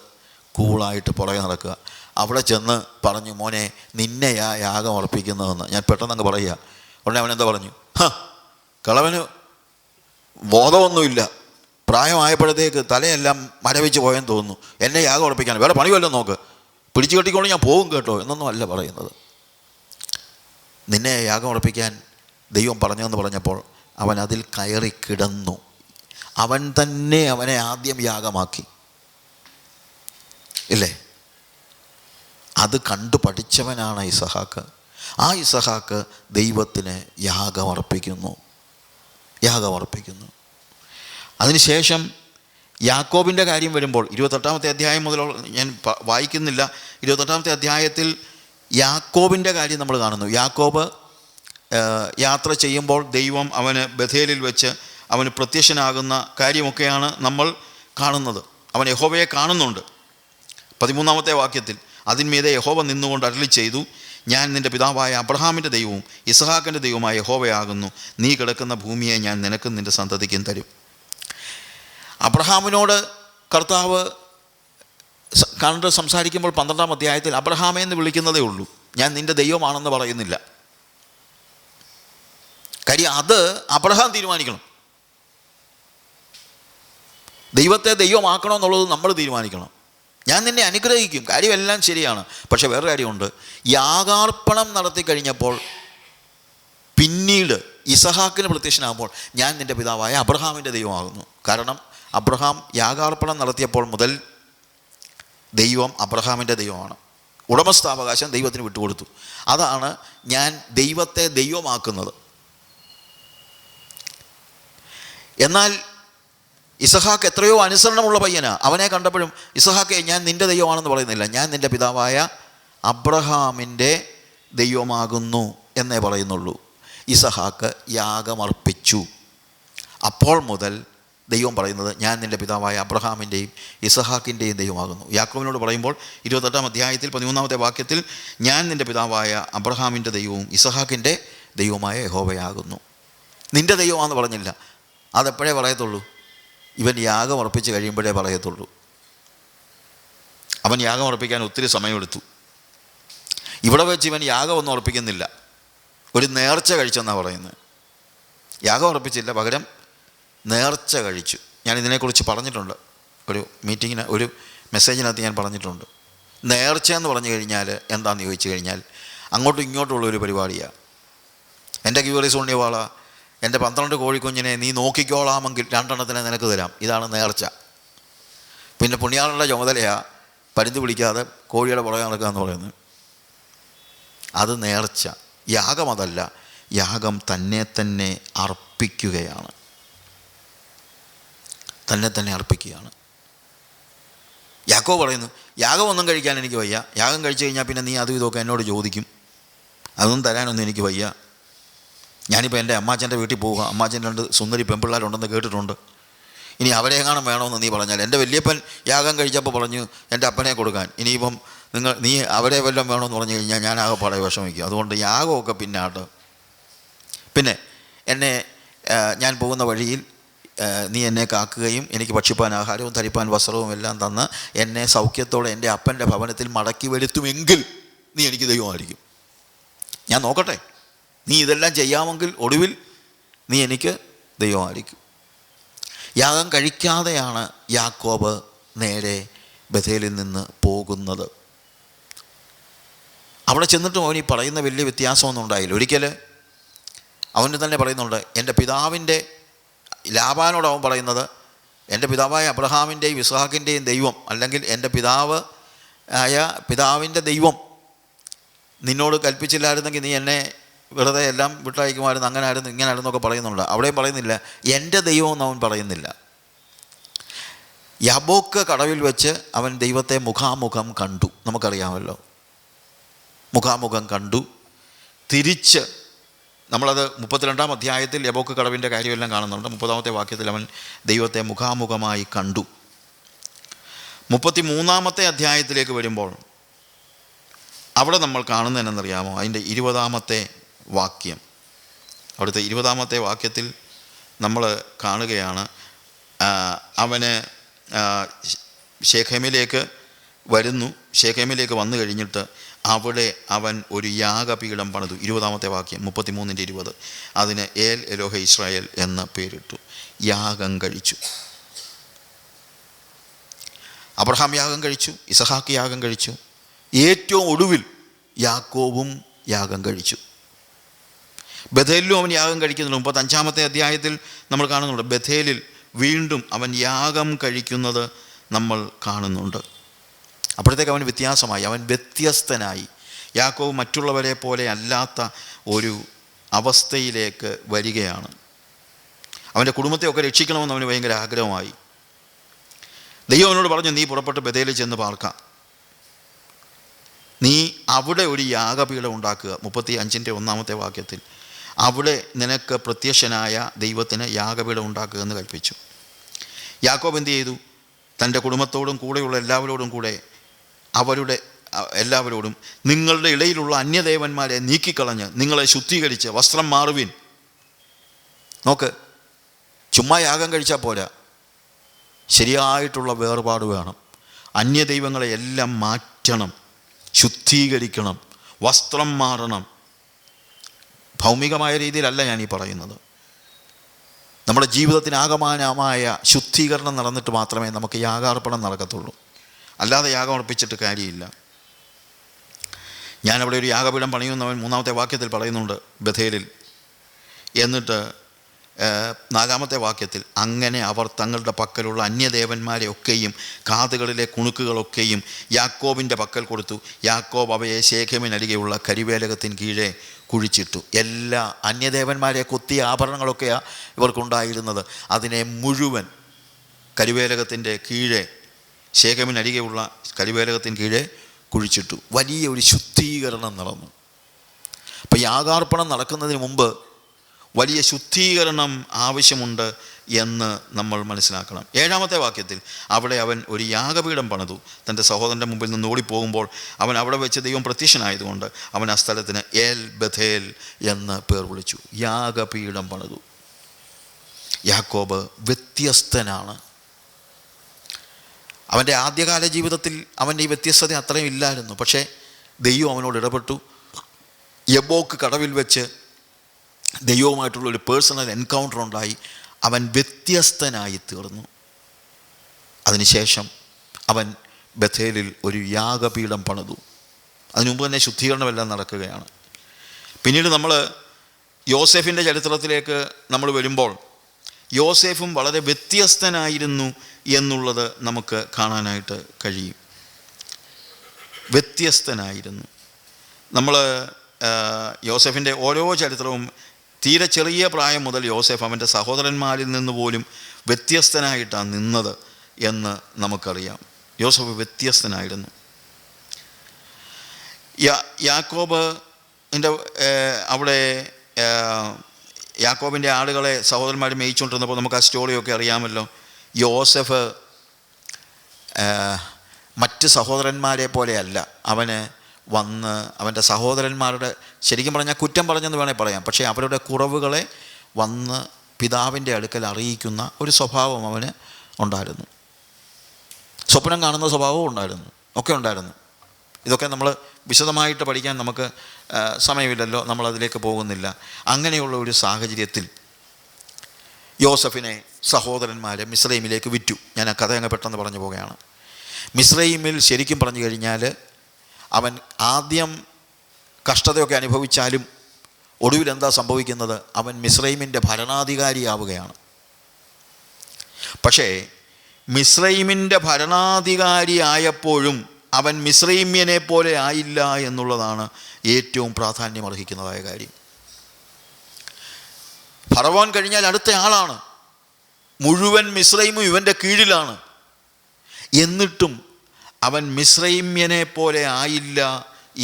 കൂളായിട്ട് പുറകെ നടക്കുക. അവിടെ ചെന്ന് പറഞ്ഞു, മോനെ നിന്നെയാ യാഗം അർപ്പിക്കുന്നതെന്ന്. ഞാൻ പെട്ടെന്ന് പറയുക. ഉടനെ അവനെന്താ പറഞ്ഞു, കളവന് ബോധമൊന്നുമില്ല, പ്രായമായപ്പോഴത്തേക്ക് തലയെല്ലാം മരവിച്ച് പോയെന്ന് തോന്നുന്നു, എന്നെ യാഗം അർപ്പിക്കാൻ വേറെ പണിവല്ലോ നോക്ക്, പിടിച്ചു കെട്ടിക്കൊണ്ട് ഞാൻ പോകും കേട്ടോ എന്നൊന്നും അല്ല പറയുന്നത്. നിന്നെ യാഗം അർപ്പിക്കാൻ ദൈവം പറഞ്ഞതെന്ന് പറഞ്ഞപ്പോൾ അവൻ അതിൽ കയറി കിടന്നു. അവൻ തന്നെ അവനെ ആദ്യം യാഗമാക്കി, ഇല്ലേ? അത് കണ്ടു പഠിച്ചവനാണ് ഇസഹാക്ക്. ആ ഇസഹാക്ക് ദൈവത്തിന് യാഗമർപ്പിക്കുന്നു. അതിനുശേഷം യാക്കോബിൻ്റെ കാര്യം വരുമ്പോൾ 28-ാമത്തെ അധ്യായം മുതൽ ഞാൻ വായിക്കുന്നില്ല. 28-ാമത്തെ അധ്യായത്തിൽ യാക്കോബിൻ്റെ കാര്യം നമ്മൾ കാണുന്നു. യാക്കോബ് യാത്ര ചെയ്യുമ്പോൾ ദൈവം അവന് ബഥേലിൽ വെച്ച് അവന് പ്രത്യക്ഷനാകുന്ന കാര്യമൊക്കെയാണ് നമ്മൾ കാണുന്നത്. അവൻ യഹോവയെ കാണുന്നുണ്ട്. 13-ാമത്തെ വാക്യത്തിൽ അതിന്മീതെ യഹോവ നിന്നുകൊണ്ട് അരുളി ചെയ്തു, ഞാൻ നിൻ്റെ പിതാവായ അബ്രഹാമിൻ്റെ ദൈവവും ഇസഹാക്കിൻ്റെ ദൈവമായ യഹോവയാകുന്നു. നീ കിടക്കുന്ന ഭൂമിയെ ഞാൻ നിനക്കും നിൻ്റെ സന്തതിക്കും തരും. അബ്രഹാമിനോട് കർത്താവ് കണ്ട് സംസാരിക്കുമ്പോൾ 12-ാം അധ്യായത്തിൽ അബ്രഹാമേ എന്ന് വിളിക്കുന്നതേ ഉള്ളൂ, ഞാൻ നിൻ്റെ ദൈവമാണെന്ന് പറയുന്നില്ല. കാര്യം അത് അബ്രഹാം തീരുമാനിക്കണം. ദൈവത്തെ ദൈവമാക്കണമെന്നുള്ളത് നമ്മൾ തീരുമാനിക്കണം. ഞാൻ നിന്നെ അനുഗ്രഹിക്കും, കാര്യമെല്ലാം ശരിയാണ്. പക്ഷെ വേറെ കാര്യമുണ്ട്, യാഗാർപ്പണം നടത്തി കഴിഞ്ഞപ്പോൾ പിന്നീട് ഇസഹാക്കിന് പ്രത്യക്ഷനാകുമ്പോൾ ഞാൻ നിൻ്റെ പിതാവായ അബ്രഹാമിൻ്റെ ദൈവമാകുന്നു. കാരണം അബ്രഹാം യാഗാർപ്പണം നടത്തിയപ്പോൾ മുതൽ ദൈവം അബ്രഹാമിൻ്റെ ദൈവമാണ്. ഉടമസ്ഥാവകാശം ദൈവത്തിന് വിട്ടുകൊടുത്തു. അതാണ് ഞാൻ ദൈവത്തെ ദൈവമാക്കുന്നത്. എന്നാൽ ഇസഹാക്ക് എത്രയോ അനുസരണമുള്ള പയ്യനാണ്. അവനെ കണ്ടപ്പോഴും ഇസഹാക്കെ ഞാൻ നിൻ്റെ ദൈവമാണെന്ന് പറയുന്നില്ല, ഞാൻ നിൻ്റെ പിതാവായ അബ്രഹാമിൻ്റെ ദൈവമാകുന്നു എന്നേ പറയുന്നുള്ളൂ. ഇസഹാക്ക് യാഗമർപ്പിച്ചു. അപ്പോൾ മുതൽ ദൈവം പറയുന്നത് ഞാൻ നിൻ്റെ പിതാവായ അബ്രഹാമിൻ്റെയും ഇസഹാക്കിൻ്റെയും ദൈവമാകുന്നു. യാക്കോബിനോട് പറയുമ്പോൾ 28-ാം അധ്യായത്തിൽ 13-ാമത്തെ വാക്യത്തിൽ ഞാൻ നിൻ്റെ പിതാവായ അബ്രഹാമിൻ്റെ ദൈവവും ഇസഹാക്കിൻ്റെ ദൈവമായ യഹോവയാകുന്നു. നിൻ്റെ ദൈവമാണെന്ന് പറഞ്ഞില്ല. അതെപ്പോഴേ പറയത്തുള്ളൂ? ഇവൻ യാഗം അർപ്പിച്ച് കഴിയുമ്പോഴേ പറയത്തുള്ളൂ. അവൻ യാഗം അർപ്പിക്കാൻ ഒത്തിരി സമയമെടുത്തു. ഇവിടെ വെച്ച് ഇവൻ യാഗമൊന്നും അർപ്പിക്കുന്നില്ല, ഒരു നേർച്ച കഴിച്ചെന്നാണ് പറയുന്നത്. യാഗം അർപ്പിച്ചില്ല, പകരം നേർച്ച കഴിച്ചു. ഞാൻ ഇതിനെക്കുറിച്ച് പറഞ്ഞിട്ടുണ്ട്, ഒരു മീറ്റിങ്ങിന്, ഒരു മെസ്സേജിനകത്ത് ഞാൻ പറഞ്ഞിട്ടുണ്ട്. നേർച്ച എന്ന് പറഞ്ഞു കഴിഞ്ഞാൽ എന്താണെന്ന് ചോദിച്ചു കഴിഞ്ഞാൽ അങ്ങോട്ടും ഇങ്ങോട്ടുള്ളൊരു പരിപാടിയാണ്. എൻ്റെ ക്യൂറിസോണ്യവാള, എൻ്റെ 12 കോഴിക്കുഞ്ഞിനെ നീ നോക്കിക്കോളാമെങ്കിൽ 2 എണ്ണത്തിനെ നിനക്ക് തരാം, ഇതാണ് നേർച്ച. പിന്നെ പുണ്യാളുടെ ചുമതലയാണ് പരുന്ത് പിടിക്കാതെ കോഴിയുടെ പുറകെ നടക്കുക എന്ന് പറയുന്നത്. അത് നേർച്ച. യാഗം അതല്ല, യാഗം തന്നെ അർപ്പിക്കുകയാണ്. തന്നെ അർപ്പിക്കുകയാണ്. യാക്കോബ് പറയുന്നു, യാഗമൊന്നും കഴിക്കാൻ എനിക്ക് വയ്യ, യാഗം കഴിച്ചു കഴിഞ്ഞാൽ പിന്നെ നീ അതും ഇതൊക്കെ എന്നോട് ചോദിക്കും, അതൊന്നും തരാനൊന്നും എനിക്ക് വയ്യ. ഞാനിപ്പോൾ എൻ്റെ അമ്മാച്ചൻ്റെ വീട്ടിൽ പോവുക, അമ്മാച്ചൻ്റെ 2 സുന്ദരി പെൺപിള്ളേരുണ്ടെന്ന് കേട്ടിട്ടുണ്ട്, ഇനി അവരെങ്ങാനും വേണമെന്ന് നീ പറഞ്ഞാൽ, എൻ്റെ വലിയപ്പൻ യാഗം കഴിച്ചപ്പോൾ പറഞ്ഞു എൻ്റെ അപ്പനെ കൊടുക്കാൻ, ഇനിയിപ്പം നീ അവരെ വല്ലതും വേണമെന്ന് പറഞ്ഞു കഴിഞ്ഞാൽ ഞാൻ ആകെപ്പാടെ വിഷമിക്കും. അതുകൊണ്ട് യാഗമൊക്കെ പിന്നാട്ട്. പിന്നെ ഞാൻ പോകുന്ന വഴിയിൽ നീ എന്നെ കാക്കുകയും എനിക്ക് ഭക്ഷിപ്പാൻ ആഹാരവും ധരിപ്പാൻ വസ്ത്രവും എല്ലാം തന്ന് എന്നെ സൗഖ്യത്തോടെ എൻ്റെ അപ്പൻ്റെ ഭവനത്തിൽ മടക്കി വരുത്തുമെങ്കിൽ നീ എനിക്ക് ദൈവമായിരിക്കും. ഞാൻ നോക്കട്ടെ, നീ ഇതെല്ലാം ചെയ്യാമെങ്കിൽ ഒടുവിൽ നീ എനിക്ക് ദൈവമായിരിക്കും. യാഗം കഴിക്കാതെയാണ് യാക്കോബ് നേരെ ബഥേലിൽ നിന്ന് പോകുന്നത്. അവിടെ ചെന്നിട്ടും അവൻ ഈ പറയുന്ന വലിയ വ്യത്യാസമൊന്നും ഉണ്ടായില്ല. ഒരിക്കൽ അവന് തന്നെ പറയുന്നുണ്ട്, എൻ്റെ പിതാവിൻ്റെ ലാബാനോട് അവൻ പറയുന്നത്, എൻ്റെ പിതാവായ അബ്രഹാമിൻ്റെയും ഇസ്ഹാക്കിൻ്റെയും ദൈവം, അല്ലെങ്കിൽ എൻ്റെ പിതാവിൻ്റെ ദൈവം നിന്നോട് കൽപ്പിച്ചില്ലായിരുന്നെങ്കിൽ നീ എന്നെ വെറുതെ എല്ലാം വിട്ടയക്കുമായിരുന്നു, അങ്ങനെ ആയിരുന്നു ഇങ്ങനെ ആയിരുന്നൊക്കെ പറയുന്നുണ്ട്. അവിടെയും പറയുന്നില്ല എൻ്റെ ദൈവമെന്ന് അവൻ പറയുന്നില്ല. യാബോക്ക് കടവിൽ വെച്ച് അവൻ ദൈവത്തെ മുഖാമുഖം കണ്ടു, നമുക്കറിയാമല്ലോ. മുഖാമുഖം കണ്ടു. തിരിച്ച് നമ്മളത് 32-ാം അധ്യായത്തിൽ യാബോക്ക് കടവിൻ്റെ കാര്യമെല്ലാം കാണുന്നുണ്ട്. 30-ാമത്തെ വാക്യത്തിൽ അവൻ ദൈവത്തെ മുഖാമുഖമായി കണ്ടു. 33-ാമത്തെ അധ്യായത്തിലേക്ക് വരുമ്പോൾ അവിടെ നമ്മൾ കാണുന്നതെന്നറിയാമോ? അതിൻ്റെ 20-ാമത്തെ വാക്യം. അവിടുത്തെ 20-ാമത്തെ വാക്യത്തിൽ നമ്മൾ കാണുകയാണ്, അവന് ശേഖേമിലേക്ക് വരുന്നു. ശേഖേമിലേക്ക് വന്നു കഴിഞ്ഞിട്ട് അവിടെ അവൻ ഒരു യാഗപീഠം പണിതു. 20-ാമത്തെ വാക്യം 33:20. അതിന് ഏൽ എലോഹ ഇസ്രായേൽ എന്ന പേരിട്ടു. യാഗം കഴിച്ചു. അബ്രഹാം യാഗം കഴിച്ചു, ഇസഹാക്ക് യാഗം കഴിച്ചു, ഏറ്റവും ഒടുവിൽ യാക്കോബും യാഗം കഴിച്ചു. ബഥേലിലും അവൻ യാഗം കഴിക്കുന്നുണ്ട്. 35-ാമത്തെ അധ്യായത്തിൽ നമ്മൾ കാണുന്നുണ്ട്, ബഥേലിൽ വീണ്ടും അവൻ യാഗം കഴിക്കുന്നത് നമ്മൾ കാണുന്നുണ്ട്. അപ്പോഴത്തേക്ക് അവൻ വ്യത്യാസമായി, അവൻ വ്യത്യസ്തനായി. യാക്കോബ് മറ്റുള്ളവരെ പോലെ അല്ലാത്ത ഒരു അവസ്ഥയിലേക്ക് വരികയാണ്. അവൻ്റെ കുടുംബത്തെയൊക്കെ രക്ഷിക്കണമെന്ന് അവന് ഭയങ്കര ആഗ്രഹമായി. ദൈവം അവനോട് പറഞ്ഞു, നീ പുറപ്പെട്ട് ബഥേലിൽ ചെന്ന് പാർക്കാം, നീ അവിടെ ഒരു യാഗപീഠം ഉണ്ടാക്കുക. 35-ാമത്തെ വാക്യത്തിൽ അവിടെ നിനക്ക് പ്രത്യക്ഷനായ ദൈവത്തിന് യാഗപീഠം ഉണ്ടാക്കുക എന്ന് കൽപ്പിച്ചു. യാക്കോബ് എന്ത് ചെയ്തു? തൻ്റെ കുടുംബത്തോടും കൂടെയുള്ള എല്ലാവരോടും കൂടെ എല്ലാവരോടും നിങ്ങളുടെ ഇടയിലുള്ള അന്യദേവന്മാരെ നീക്കിക്കളഞ്ഞ് നിങ്ങളെ ശുദ്ധീകരിച്ച് വസ്ത്രം മാറുവിൻ. നോക്ക്, ചുമ്മാ യാഗം കഴിച്ചാൽ പോരാ, ശരിയായിട്ടുള്ള വേർപാട് വേണം. അന്യദൈവങ്ങളെ എല്ലാം മാറ്റണം, ശുദ്ധീകരിക്കണം, വസ്ത്രം മാറണം. ഭൗമികമായ രീതിയിലല്ല ഞാനീ പറയുന്നത്. നമ്മുടെ ജീവിതത്തിന് ആകമാനമായ ശുദ്ധീകരണം നടന്നിട്ട് മാത്രമേ നമുക്ക് യാഗാർപ്പണം നടക്കത്തുള്ളൂ. അല്ലാതെ യാഗം അർപ്പിച്ചിട്ട് കാര്യമില്ല. ഞാനവിടെ ഒരു യാഗപീഠം പണിയുന്നവൻ 3-ാമത്തെ വാക്യത്തിൽ പറയുന്നുണ്ട് ബഥേലിൽ. എന്നിട്ട് 4-ാമത്തെ വാക്യത്തിൽ അങ്ങനെ അവർ തങ്ങളുടെ പക്കലുള്ള അന്യദേവന്മാരെ ഒക്കെയും കാതുകളിലെ കുണുക്കുകളൊക്കെയും യാക്കോബിൻ്റെ പക്കൽ കൊടുത്തു. യാക്കോബ് അവയെ ശേഖേമിനരികെയുള്ള കരിവേലകത്തിന് കീഴെ കുഴിച്ചിട്ടു. എല്ലാ അന്യദേവന്മാരെ കൊത്തിയ ആഭരണങ്ങളൊക്കെയാണ് ഇവർക്കുണ്ടായിരുന്നത്. അതിനെ മുഴുവൻ കരിവേലകത്തിൻ്റെ കീഴെ, ശേഖേമിനരികെയുള്ള കരിവേലകത്തിന് കീഴെ കുഴിച്ചിട്ടു. വലിയ ഒരു ശുദ്ധീകരണം നടന്നു. അപ്പോൾ യാഗാർപ്പണം നടക്കുന്നതിന് മുമ്പ് വലിയ ശുദ്ധീകരണം ആവശ്യമുണ്ട് എന്ന് നമ്മൾ മനസ്സിലാക്കണം. 7-ാമത്തെ വാക്യത്തിൽ അവിടെ അവൻ ഒരു യാഗപീഠം പണിതു. തൻ്റെ സഹോദരൻ്റെ മുമ്പിൽ നിന്ന് ഓടിപ്പോകുമ്പോൾ അവൻ അവിടെ വെച്ച് ദൈവം പ്രത്യക്ഷനായതുകൊണ്ട് അവൻ ആ സ്ഥലത്തിന് ഏൽ ബഥേൽ എന്ന് പേർ വിളിച്ചു. യാഗപീഠം പണിതു. യാക്കോബ് വ്യത്യസ്തനാണ്. അവൻ്റെ ആദ്യകാല ജീവിതത്തിൽ അവൻ്റെ ഈ വ്യത്യസ്തത അത്രയും ഇല്ലായിരുന്നു. പക്ഷേ ദൈവം അവനോട് ഇടപെട്ടു. യബ്ബോക്ക് കടവിൽ വെച്ച് ദൈവവുമായിട്ടുള്ളൊരു പേഴ്സണൽ എൻകൗണ്ടർ ഉണ്ടായി. അവൻ വ്യത്യസ്തനായി തീർന്നു. അതിനുശേഷം അവൻ ബഥേലിൽ ഒരു യാഗപീഠം പണിതു. അതിനു മുമ്പ് തന്നെ ശുദ്ധീകരണമെല്ലാം നടക്കുകയാണ്. പിന്നീട് നമ്മൾ യോസേഫിൻ്റെ ചരിത്രത്തിലേക്ക് നമ്മൾ വരുമ്പോൾ യോസേഫും വളരെ വ്യത്യസ്തനായിരുന്നു എന്നുള്ളത് നമുക്ക് കാണാനായിട്ട് കഴിയും. വ്യത്യസ്തനായിരുന്നു. നമ്മൾ യോസേഫിൻ്റെ ഓരോ ചരിത്രവും തീരെ ചെറിയ പ്രായം മുതൽ യോസേഫ് അവൻ്റെ സഹോദരന്മാരിൽ നിന്ന് പോലും വ്യത്യസ്തനായിട്ടാണ് നിന്നത് എന്ന് നമുക്കറിയാം. യോസേഫ് വ്യത്യസ്തനായിരുന്നു. യാക്കോബിൻ്റെ അവിടെ യാക്കോബിൻ്റെ ആടുകളെ സഹോദരന്മാർ മേയിച്ചുകൊണ്ടിരുന്നപ്പോൾ നമുക്ക് ആ സ്റ്റോറിയൊക്കെ അറിയാമല്ലോ. യോസേഫ് മറ്റ് സഹോദരന്മാരെ പോലെയല്ല. അവന് വന്ന് അവൻ്റെ സഹോദരന്മാരുടെ, ശരിക്കും പറഞ്ഞാൽ കുറ്റം പറഞ്ഞെന്ന് വേണേൽ പറയാം, പക്ഷേ അവരുടെ കുറവുകളെ വന്ന് പിതാവിൻ്റെ അടുക്കൽ അറിയിക്കുന്ന ഒരു സ്വഭാവം അവന് ഉണ്ടായിരുന്നു. സ്വപ്നം കാണുന്ന സ്വഭാവവും ഉണ്ടായിരുന്നു, ഒക്കെ ഉണ്ടായിരുന്നു. ഇതൊക്കെ നമ്മൾ വിശദമായിട്ട് പഠിക്കാൻ നമുക്ക് സമയമില്ലല്ലോ, നമ്മളതിലേക്ക് പോകുന്നില്ല. അങ്ങനെയുള്ള ഒരു സാഹചര്യത്തിൽ യോസഫിനെ സഹോദരന്മാർ മിസ്രൈമിലേക്ക് വിറ്റു. ഞാൻ ആ കഥ അങ്ങ് പെട്ടെന്ന് പറഞ്ഞു പോവുകയാണ്. മിസ്രൈമിൽ ശരിക്കും പറഞ്ഞു കഴിഞ്ഞാൽ അവൻ ആദ്യം കഷ്ടതയൊക്കെ അനുഭവിച്ചാലും ഒടുവിൽ എന്താ സംഭവിക്കുന്നത്? അവൻ മിസ്രൈമിൻ്റെ ഭരണാധികാരിയാവുകയാണ്. പക്ഷേ മിസ്രൈമിൻ്റെ ഭരണാധികാരിയായപ്പോഴും അവൻ മിസ്രൈമ്യനെ പോലെ ആയില്ല എന്നുള്ളതാണ് ഏറ്റവും പ്രാധാന്യം അർഹിക്കുന്നതായ കാര്യം. ഫറവോൻ കഴിഞ്ഞാൽ അടുത്ത ആളാണ്. മുഴുവൻ മിസ്രൈമും ഇവൻ്റെ കീഴിലാണ്. എന്നിട്ടും അവൻ മിസ്രൈമ്യനെ പോലെ ആയില്ല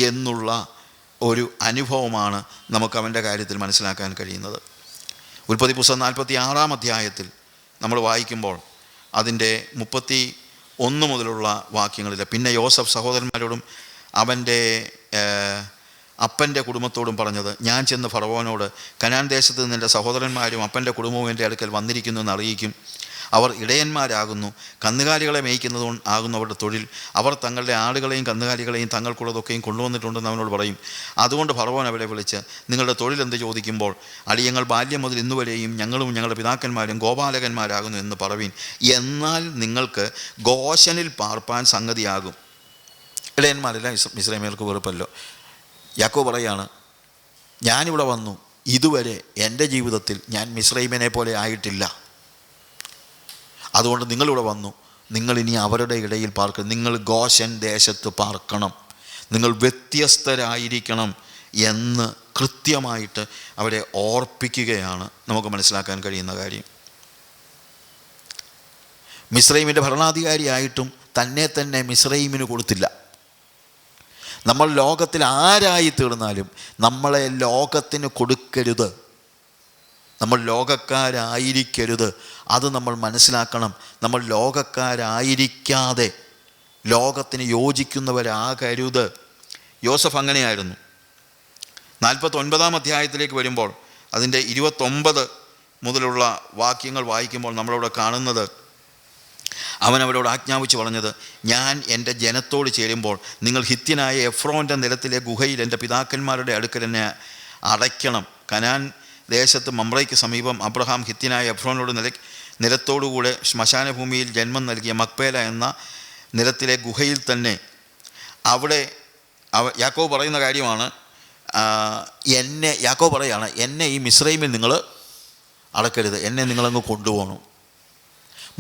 എന്നുള്ള ഒരു അനുഭവമാണ് നമുക്ക് അവൻ്റെ കാര്യത്തിൽ മനസ്സിലാക്കാൻ കഴിയുന്നത്. ഉൽപ്പത്തി പുസ്തകം 46-ാം അധ്യായത്തിൽ നമ്മൾ വായിക്കുമ്പോൾ അതിൻ്റെ 31 മുതലുള്ള വാക്യങ്ങളിൽ, പിന്നെ യോസഫ് സഹോദരന്മാരോടും അവൻ്റെ അപ്പൻ്റെ കുടുംബത്തോടും പറഞ്ഞത്, ഞാൻ ചെന്ന് ഫറവോനോട് കനാൻ ദേശത്ത് നിന്ന് എൻ്റെ സഹോദരന്മാരും അപ്പൻ്റെ കുടുംബവും എൻ്റെ അടുക്കൽ വന്നിരിക്കുന്നു എന്ന് അറിയിക്കും. അവർ ഇടയന്മാരാകുന്നു, കന്നുകാലികളെ മേയ്ക്കുന്നത് ആകുന്നവരുടെ തൊഴിൽ. അവർ തങ്ങളുടെ ആടുകളെയും കന്നുകാലികളെയും തങ്ങൾക്കുള്ളതൊക്കെയും കൊണ്ടുവന്നിട്ടുണ്ടെന്ന് അവനോട് പറയും. അതുകൊണ്ട് ഫറവോൻ അവരെ വിളിച്ച്, നിങ്ങളുടെ തൊഴിൽ എന്ത് ചോദിക്കുമ്പോൾ അടിയങ്ങൾ ബാല്യം മുതൽ ഇന്നുവരെയും ഞങ്ങളും ഞങ്ങളുടെ പിതാക്കന്മാരും ഗോപാലകന്മാരാകുന്നു എന്ന് പറവീൻ. എന്നാൽ നിങ്ങൾക്ക് ഗോശനിൽ പാർപ്പാൻ സംഗതിയാകും. ഇടയന്മാരെല്ലാം മിസ്രൈമ്യർക്ക് വെറുപ്പല്ലോ. യാക്കോബ് പറയാണ്, ഞാനിവിടെ വന്നു, ഇതുവരെ എൻ്റെ ജീവിതത്തിൽ ഞാൻ മിസ്രൈമ്യനെ പോലെ ആയിട്ടില്ല. അതുകൊണ്ട് നിങ്ങളിവിടെ വന്നു, നിങ്ങളിനി അവരുടെ ഇടയിൽ പാർക്കണം. നിങ്ങൾ ഗോശൻ ദേശത്ത് പാർക്കണം, നിങ്ങൾ വ്യത്യസ്തരായിരിക്കണം എന്ന് കൃത്യമായിട്ട് അവരെ ഓർപ്പിക്കുകയാണ് നമുക്ക് മനസ്സിലാക്കാൻ കഴിയുന്ന കാര്യം. മിസ്രൈമിൻ്റെ ഭരണാധികാരിയായിട്ടും തന്നെ മിസ്രൈമിന് കൊടുത്തില്ല. നമ്മൾ ലോകത്തിൽ ആരായി തീർന്നാലും നമ്മളെ ലോകത്തിന് കൊടുക്കരുത്, നമ്മൾ ലോകക്കാരായിരിക്കരുത്. അത് നമ്മൾ മനസ്സിലാക്കണം. നമ്മൾ ലോകക്കാരായിരിക്കാതെ ലോകത്തിന് യോജിക്കുന്നവരാകരുത്. യോസഫ് അങ്ങനെയായിരുന്നു. 49 അധ്യായത്തിലേക്ക് വരുമ്പോൾ അതിൻ്റെ 29 മുതലുള്ള വാക്യങ്ങൾ വായിക്കുമ്പോൾ നമ്മളവിടെ കാണുന്നത്, അവൻ അവരോട് ആജ്ഞാപിച്ച് പറഞ്ഞത്, ഞാൻ എൻ്റെ ജനത്തോട് ചേരുമ്പോൾ നിങ്ങൾ ഹിത്യനായ എഫ്രോൻ്റെ നിലത്തിലെ ഗുഹയിൽ എൻ്റെ പിതാക്കന്മാരുടെ അടുക്കൽ എന്നെ അടയ്ക്കണം. കനാൻ ദേശത്ത് മമ്രയ്ക്ക് സമീപം അബ്രഹാം ഹിത്യനായ എഫ്രോനോട് നിലത്തോടുകൂടെ ശ്മശാന ഭൂമിയിൽ ജന്മം നൽകിയ മക്പേല എന്ന നിലത്തിലെ ഗുഹയിൽ തന്നെ. അവിടെ യാക്കോബ് പറയുന്ന കാര്യമാണ്, യാക്കോബ് പറയാണ്, എന്നെ ഈ മിസ്രൈമിൽ നിങ്ങൾ അടക്കരുത്, എന്നെ നിങ്ങളങ്ങ് കൊണ്ടുപോകണം.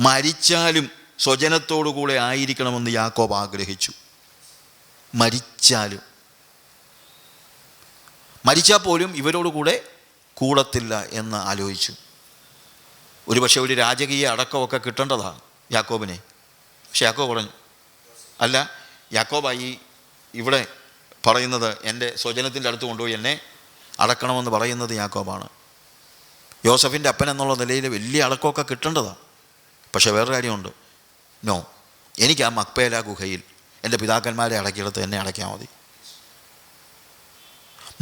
മരിച്ചാലും സ്വജനത്തോടുകൂടെ ആയിരിക്കണമെന്ന് യാക്കോബ് ആഗ്രഹിച്ചു. മരിച്ചാൽ പോലും ഇവരോടുകൂടെ കൂടത്തില്ല എന്ന് ആലോചിച്ചു. ഒരുപക്ഷെ ഒരു രാജകീയ അടക്കമൊക്കെ കിട്ടേണ്ടതാണ് യാക്കോബിനെ. പക്ഷെ യാക്കോബ് പറഞ്ഞു, അല്ല, യാക്കോബായി ഇവിടെ പറയുന്നത് എൻ്റെ സ്വജനത്തിൻ്റെ അടുത്ത് കൊണ്ടുപോയി എന്നെ അടക്കണമെന്ന് പറയുന്നത് യാക്കോബാണ്. യോസഫിൻ്റെ അപ്പൻ എന്നുള്ള നിലയിൽ വലിയ അടക്കമൊക്കെ കിട്ടേണ്ടതാണ്. പക്ഷേ വേറൊരു കാര്യമുണ്ട്, നോ, എനിക്ക് ആ മക്പേല ഗുഹയിൽ എൻ്റെ പിതാക്കന്മാരെ അടക്കിയെടുത്ത് എന്നെ അടയ്ക്കാൽ മതി.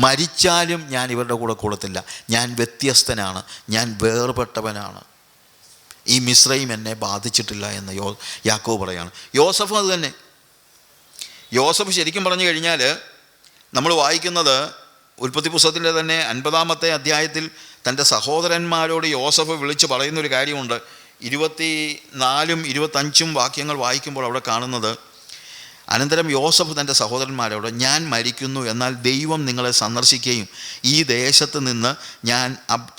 മരിച്ചാലും ഞാൻ ഇവരുടെ കൂടെ കൂടത്തില്ല. ഞാൻ വ്യത്യസ്തനാണ്, ഞാൻ വേർപെട്ടവനാണ്. ഈ മിസ്രൈം എന്നെ ബാധിച്ചിട്ടില്ല എന്ന് യാക്കോബ് പറയാണ്. യോസഫ് അത് തന്നെ. യോസഫ് ശരിക്കും പറഞ്ഞു കഴിഞ്ഞാൽ നമ്മൾ വായിക്കുന്നത് ഉൽപ്പത്തി പുസ്തകത്തിൻ്റെ തന്നെ 50 അധ്യായത്തിൽ തൻ്റെ സഹോദരന്മാരോട് യോസഫ് വിളിച്ച് പറയുന്നൊരു കാര്യമുണ്ട്. 24 25 വാക്യങ്ങൾ വായിക്കുമ്പോൾ അവിടെ കാണുന്നത്, അനന്തരം യോസഫ് തൻ്റെ സഹോദരന്മാരോട്, ഞാൻ മരിക്കുന്നു, എന്നാൽ ദൈവം നിങ്ങളെ സന്ദർശിക്കുകയും ഈ ദേശത്ത് നിന്ന്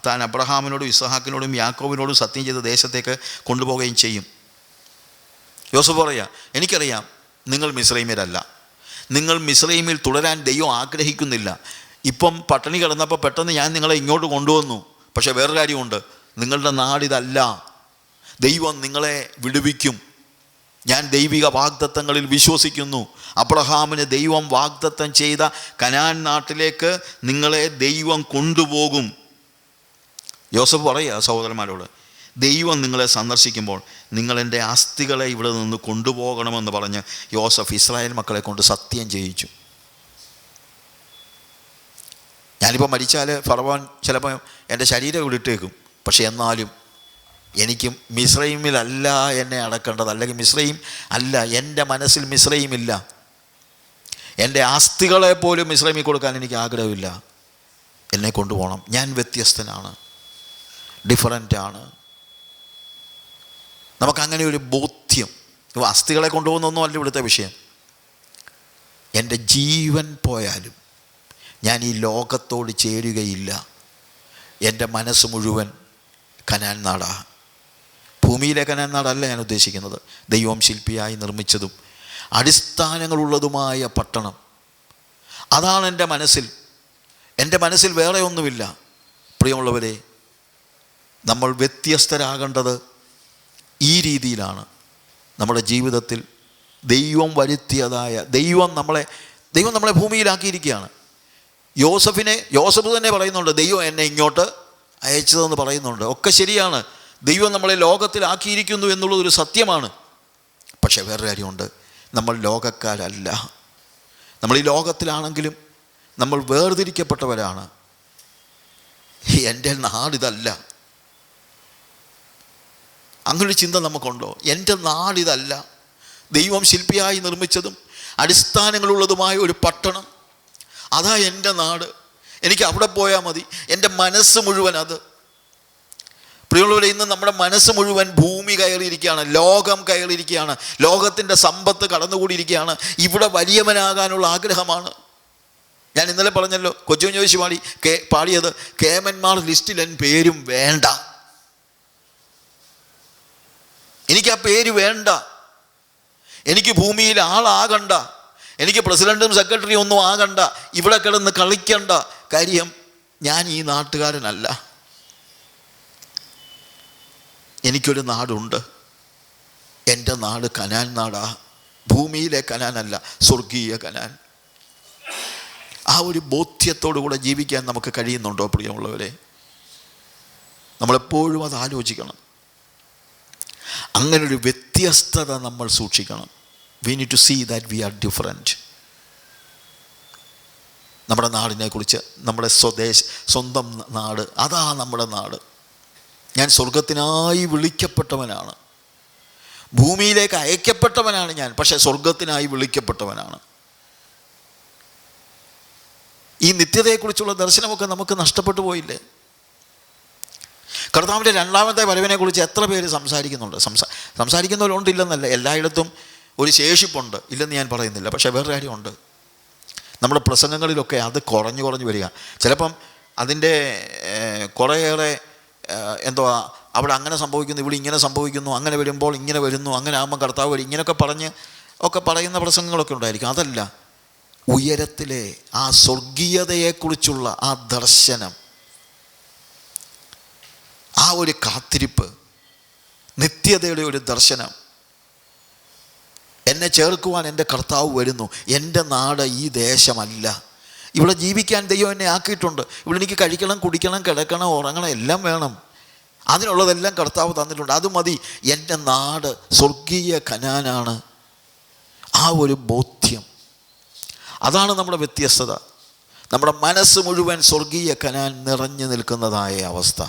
താൻ അബ്രഹാമിനോടും ഇസ്ഹാക്കിനോടും യാക്കോബിനോടും സത്യം ചെയ്ത ദേശത്തേക്ക് കൊണ്ടുപോവുകയും ചെയ്യും. യോസഫ് പറയാ, എനിക്കറിയാം നിങ്ങൾ മിസ്രൈമ്യരല്ല, നിങ്ങൾ മിസ്രൈമിൽ തുടരാൻ ദൈവം ആഗ്രഹിക്കുന്നില്ല. ഇപ്പം പട്ടിണി കിടന്നപ്പോൾ പെട്ടെന്ന് ഞാൻ നിങ്ങളെ ഇങ്ങോട്ട് കൊണ്ടുവന്നു. പക്ഷേ വേറൊരു കാര്യമുണ്ട്, നിങ്ങളുടെ നാടിതല്ല, ദൈവം നിങ്ങളെ വിടുവിക്കും. ഞാൻ ദൈവിക വാഗ്ദത്തങ്ങളിൽ വിശ്വസിക്കുന്നു. അബ്രഹാമിന് ദൈവം വാഗ്ദത്തം ചെയ്ത കനാൻ നാട്ടിലേക്ക് നിങ്ങളെ ദൈവം കൊണ്ടുപോകും. യോസഫ് പറയുക സഹോദരന്മാരോട്, ദൈവം നിങ്ങളെ സന്ദർശിക്കുമ്പോൾ നിങ്ങൾ എൻ്റെ അസ്ഥികളെ ഇവിടെ നിന്ന് കൊണ്ടുപോകണമെന്ന് പറഞ്ഞ് യോസഫ് ഇസ്രായേൽ മക്കളെ കൊണ്ട് സത്യം ചെയ്യിച്ചു. ഞാനിപ്പോൾ മരിച്ചാൽ ഫറവോൻ ചിലപ്പോൾ എൻ്റെ ശരീരം വിളിട്ടേക്കും. പക്ഷെ എന്നാലും എനിക്ക് മിസ്രൈമിലല്ല എന്നെ അടക്കേണ്ടത്, അല്ലെങ്കിൽ മിസ്രൈം അല്ല, എൻ്റെ മനസ്സിൽ മിസ്രൈമില്ല. എൻ്റെ ആസ്തികളെ പോലും മിസ്രൈമിൽ കൊടുക്കാൻ എനിക്ക് ആഗ്രഹമില്ല. എന്നെ കൊണ്ടുപോകണം. ഞാൻ വ്യത്യസ്തനാണ്, ഡിഫറൻ്റാണ്. നമുക്കങ്ങനെ ഒരു ബോധ്യം. അസ്ഥികളെ കൊണ്ടുപോകുന്നൊന്നും അല്ല ഇവിടുത്തെ വിഷയം. എൻ്റെ ജീവൻ പോയാലും ഞാൻ ഈ ലോകത്തോട് ചേരുകയില്ല. എൻ്റെ മനസ്സ് മുഴുവൻ കനാൻ നാടാണ്. ഭൂമിയിലെ കനാൻ നാടല്ല ഞാൻ ഉദ്ദേശിക്കുന്നത്, ദൈവം ശില്പിയായി നിർമ്മിച്ചതും അടിസ്ഥാനങ്ങളുള്ളതുമായ പട്ടണം. അതാണ് എൻ്റെ മനസ്സിൽ. എൻ്റെ മനസ്സിൽ വേറെ ഒന്നുമില്ല. പ്രിയമുള്ളവരെ, നമ്മൾ വ്യത്യസ്തരാകേണ്ടത് ഈ രീതിയിലാണ്. നമ്മുടെ ജീവിതത്തിൽ ദൈവം വരുത്തിയതായ ദൈവം നമ്മളെ ഭൂമിയിലാക്കിയിരിക്കുകയാണ്. യോസഫ് തന്നെ പറയുന്നുണ്ട്, ദൈവം എന്നെ ഇങ്ങോട്ട് അയച്ചതെന്ന് പറയുന്നുണ്ട്. ഒക്കെ ശരിയാണ്. ദൈവം നമ്മളെ ലോകത്തിലാക്കിയിരിക്കുന്നു എന്നുള്ളതൊരു സത്യമാണ്. പക്ഷേ വേറൊരു കാര്യമുണ്ട്, നമ്മൾ ലോകക്കാരല്ല. നമ്മൾ ഈ ലോകത്തിലാണെങ്കിലും നമ്മൾ വേർതിരിക്കപ്പെട്ടവരാണ്. എൻ്റെ നാടിതല്ല. അങ്ങനൊരു ചിന്ത നമുക്കുണ്ടോ? എൻ്റെ നാടിതല്ല. ദൈവം ശില്പിയായി നിർമ്മിച്ചതും അടിസ്ഥാനങ്ങളുള്ളതുമായ ഒരു പട്ടണം, അതാ എൻ്റെ നാട്. എനിക്ക് അവിടെ പോയാൽ മതി. എൻ്റെ മനസ്സ് മുഴുവൻ അത്. പ്രിയമുള്ളവരെ, ഇന്ന് നമ്മുടെ മനസ്സ് മുഴുവൻ ഭൂമി കയറിയിരിക്കുകയാണ്, ലോകം കയറിയിരിക്കുകയാണ്, ലോകത്തിൻ്റെ സമ്പത്ത് കടന്നുകൂടിയിരിക്കുകയാണ്. ഇവിടെ വലിയവനാകാനുള്ള ആഗ്രഹമാണ്. ഞാൻ ഇന്നലെ പറഞ്ഞല്ലോ, കൊച്ചു ചോദിച്ചു പാടിയത് കേമന്മാർ ലിസ്റ്റിൽ എൻ്റെ പേരും വേണ്ട. എനിക്ക് ആ പേര് വേണ്ട. എനിക്ക് ഭൂമിയിൽ ആളാകണ്ട. എനിക്ക് പ്രസിഡൻറ്റും സെക്രട്ടറിയും ഒന്നും ആകണ്ട. ഇവിടെ കിടന്ന് കളിക്കണ്ട. കാര്യം ഞാൻ ഈ നാട്ടുകാരനല്ല. എനിക്കൊരു നാടുണ്ട്. എൻ്റെ നാട് കനാൻ നാടാ. ഭൂമിയിലെ കനാനല്ല, സ്വർഗീയ കനാൻ. ആ ഒരു ബോധ്യത്തോടു കൂടെ ജീവിക്കാൻ നമുക്ക് കഴിയുന്നുണ്ടോ പ്രിയമുള്ളവരെ? നമ്മളെപ്പോഴും അത് ആലോചിക്കണം. അങ്ങനൊരു വ്യത്യസ്തത നമ്മൾ സൂക്ഷിക്കണം. We need to see that we are different. നമ്മുടെ നാടിനെക്കുറിച്ച്, നമ്മുടെ സ്വന്തം നാട്, അതാ നമ്മുടെ നാട്. ഞാൻ സ്വർഗത്തിനായി വിളിക്കപ്പെട്ടവനാണ്. ഭൂമിയിലേക്ക് അയക്കപ്പെട്ടവനാണ് ഞാൻ, പക്ഷേ സ്വർഗത്തിനായി വിളിക്കപ്പെട്ടവനാണ്. ഈ നിത്യതയെക്കുറിച്ചുള്ള ദർശനമൊക്കെ നമുക്ക് നഷ്ടപ്പെട്ടു പോയില്ലേ? കർത്താവിൻ്റെ രണ്ടാമത്തെ വരവിനെക്കുറിച്ച് എത്ര പേര് സംസാരിക്കുന്നുണ്ട്? സംസാരിക്കുന്നവരുണ്ടില്ലെന്നല്ല, എല്ലായിടത്തും ഒരു ശേഷിപ്പുണ്ട്, ഇല്ലെന്ന് ഞാൻ പറയുന്നില്ല. പക്ഷേ വേറൊരു കാര്യമുണ്ട്, നമ്മുടെ പ്രസംഗങ്ങളിലൊക്കെ അത് കുറഞ്ഞു വരിക. ചിലപ്പം അതിൻ്റെ കുറേയേറെ എന്തുവാ, അവിടെ അങ്ങനെ സംഭവിക്കുന്നു, ഇവിടെ ഇങ്ങനെ സംഭവിക്കുന്നു, അങ്ങനെ വരുമ്പോൾ ഇങ്ങനെ വരുന്നു, അങ്ങനെ ആകുമ്പോൾ കർത്താവ് വരും, ഇങ്ങനെയൊക്കെ പറയുന്ന പ്രസംഗങ്ങളൊക്കെ ഉണ്ടായിരിക്കും. അതല്ല, ഉയരത്തിലെ ആ സ്വർഗീയതയെക്കുറിച്ചുള്ള ആ ദർശനം, ആ ഒരു കാത്തിരിപ്പ്, നിത്യതയുടെ ഒരു ദർശനം. എന്നെ ചേർക്കുവാൻ എൻ്റെ കർത്താവ് വരുന്നു. എൻ്റെ നാട് ഈ ദേശമല്ല. ഇവിടെ ജീവിക്കാൻ ദൈവം എന്നെ ആക്കിയിട്ടുണ്ട്. ഇവിടെ എനിക്ക് കഴിക്കണം, കുടിക്കണം, കിടക്കണം, ഉറങ്ങണം, എല്ലാം വേണം. അതിനുള്ളതെല്ലാം കർത്താവ് തന്നിട്ടുണ്ട്. അത് മതി. എൻ്റെ നാട് സ്വർഗീയ കനാനാണ്. ആ ഒരു ബോധ്യം, അതാണ് നമ്മുടെ വ്യത്യസ്തത. നമ്മുടെ മനസ്സ് മുഴുവൻ സ്വർഗീയ കനാൻ നിറഞ്ഞു നിൽക്കുന്നതായ അവസ്ഥ.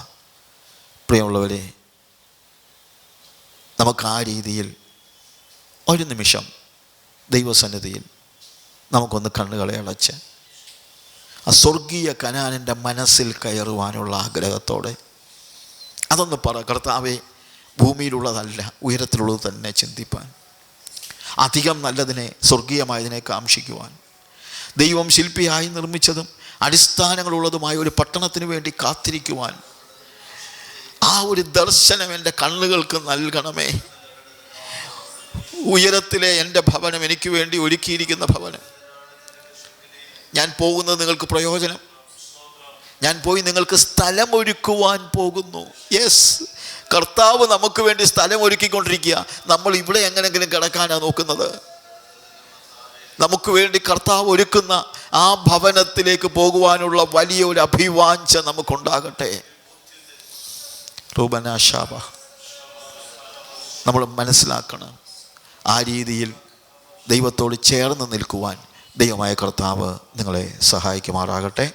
പ്രിയമുള്ളവരെ, നമുക്ക് ആ രീതിയിൽ ഒരു നിമിഷം ദൈവസന്നിധിയിൽ നമുക്കൊന്ന് കണ്ണുകളെ അടച്ച് ആ സ്വർഗീയ കനാനിൻ്റെ മനസ്സിൽ കയറുവാനുള്ള ആഗ്രഹത്തോടെ അതൊന്ന് കർത്താവേ, ഭൂമിയിലുള്ളതല്ല, ഉയരത്തിലുള്ളത് തന്നെ ചിന്തിപ്പാൻ, അധികം നല്ലതിനെ, സ്വർഗീയമായതിനെ കാംക്ഷിക്കുവാൻ, ദൈവം ശില്പിയായി നിർമ്മിച്ചതും അടിസ്ഥാനങ്ങളുള്ളതുമായ ഒരു പട്ടണത്തിന് വേണ്ടി കാത്തിരിക്കുവാൻ, ആ ഒരു ദർശനം എൻ്റെ കണ്ണുകൾക്ക് നൽകണമേ. ഉയരത്തിലെ എൻ്റെ ഭവനം, എനിക്ക് വേണ്ടി ഒരുക്കിയിരിക്കുന്ന ഭവനം, ഞാൻ പോകുന്നത് നിങ്ങൾക്ക് പ്രയോജനം. ഞാൻ പോയി നിങ്ങൾക്ക് സ്ഥലമൊരുക്കുവാൻ പോകുന്നു. യെസ്, കർത്താവ് നമുക്ക് വേണ്ടി സ്ഥലമൊരുക്കിക്കൊണ്ടിരിക്കുക. നമ്മൾ ഇവിടെ എങ്ങനെങ്കിലും കിടക്കാനാണ് നോക്കുന്നത്. നമുക്ക് വേണ്ടി കർത്താവ് ഒരുക്കുന്ന ആ ഭവനത്തിലേക്ക് പോകുവാനുള്ള വലിയൊരു അഭിവാഞ്ച നമുക്കുണ്ടാകട്ടെ. റൂബനാശാബ, നമ്മൾ മനസ്സിലാക്കണം, ആ രീതിയിൽ ദൈവത്തോട് ചേർന്ന് നിൽക്കുവാൻ ദൈവമായ കർത്താവ് നിങ്ങളെ സഹായിക്കുമാറാകട്ടെ.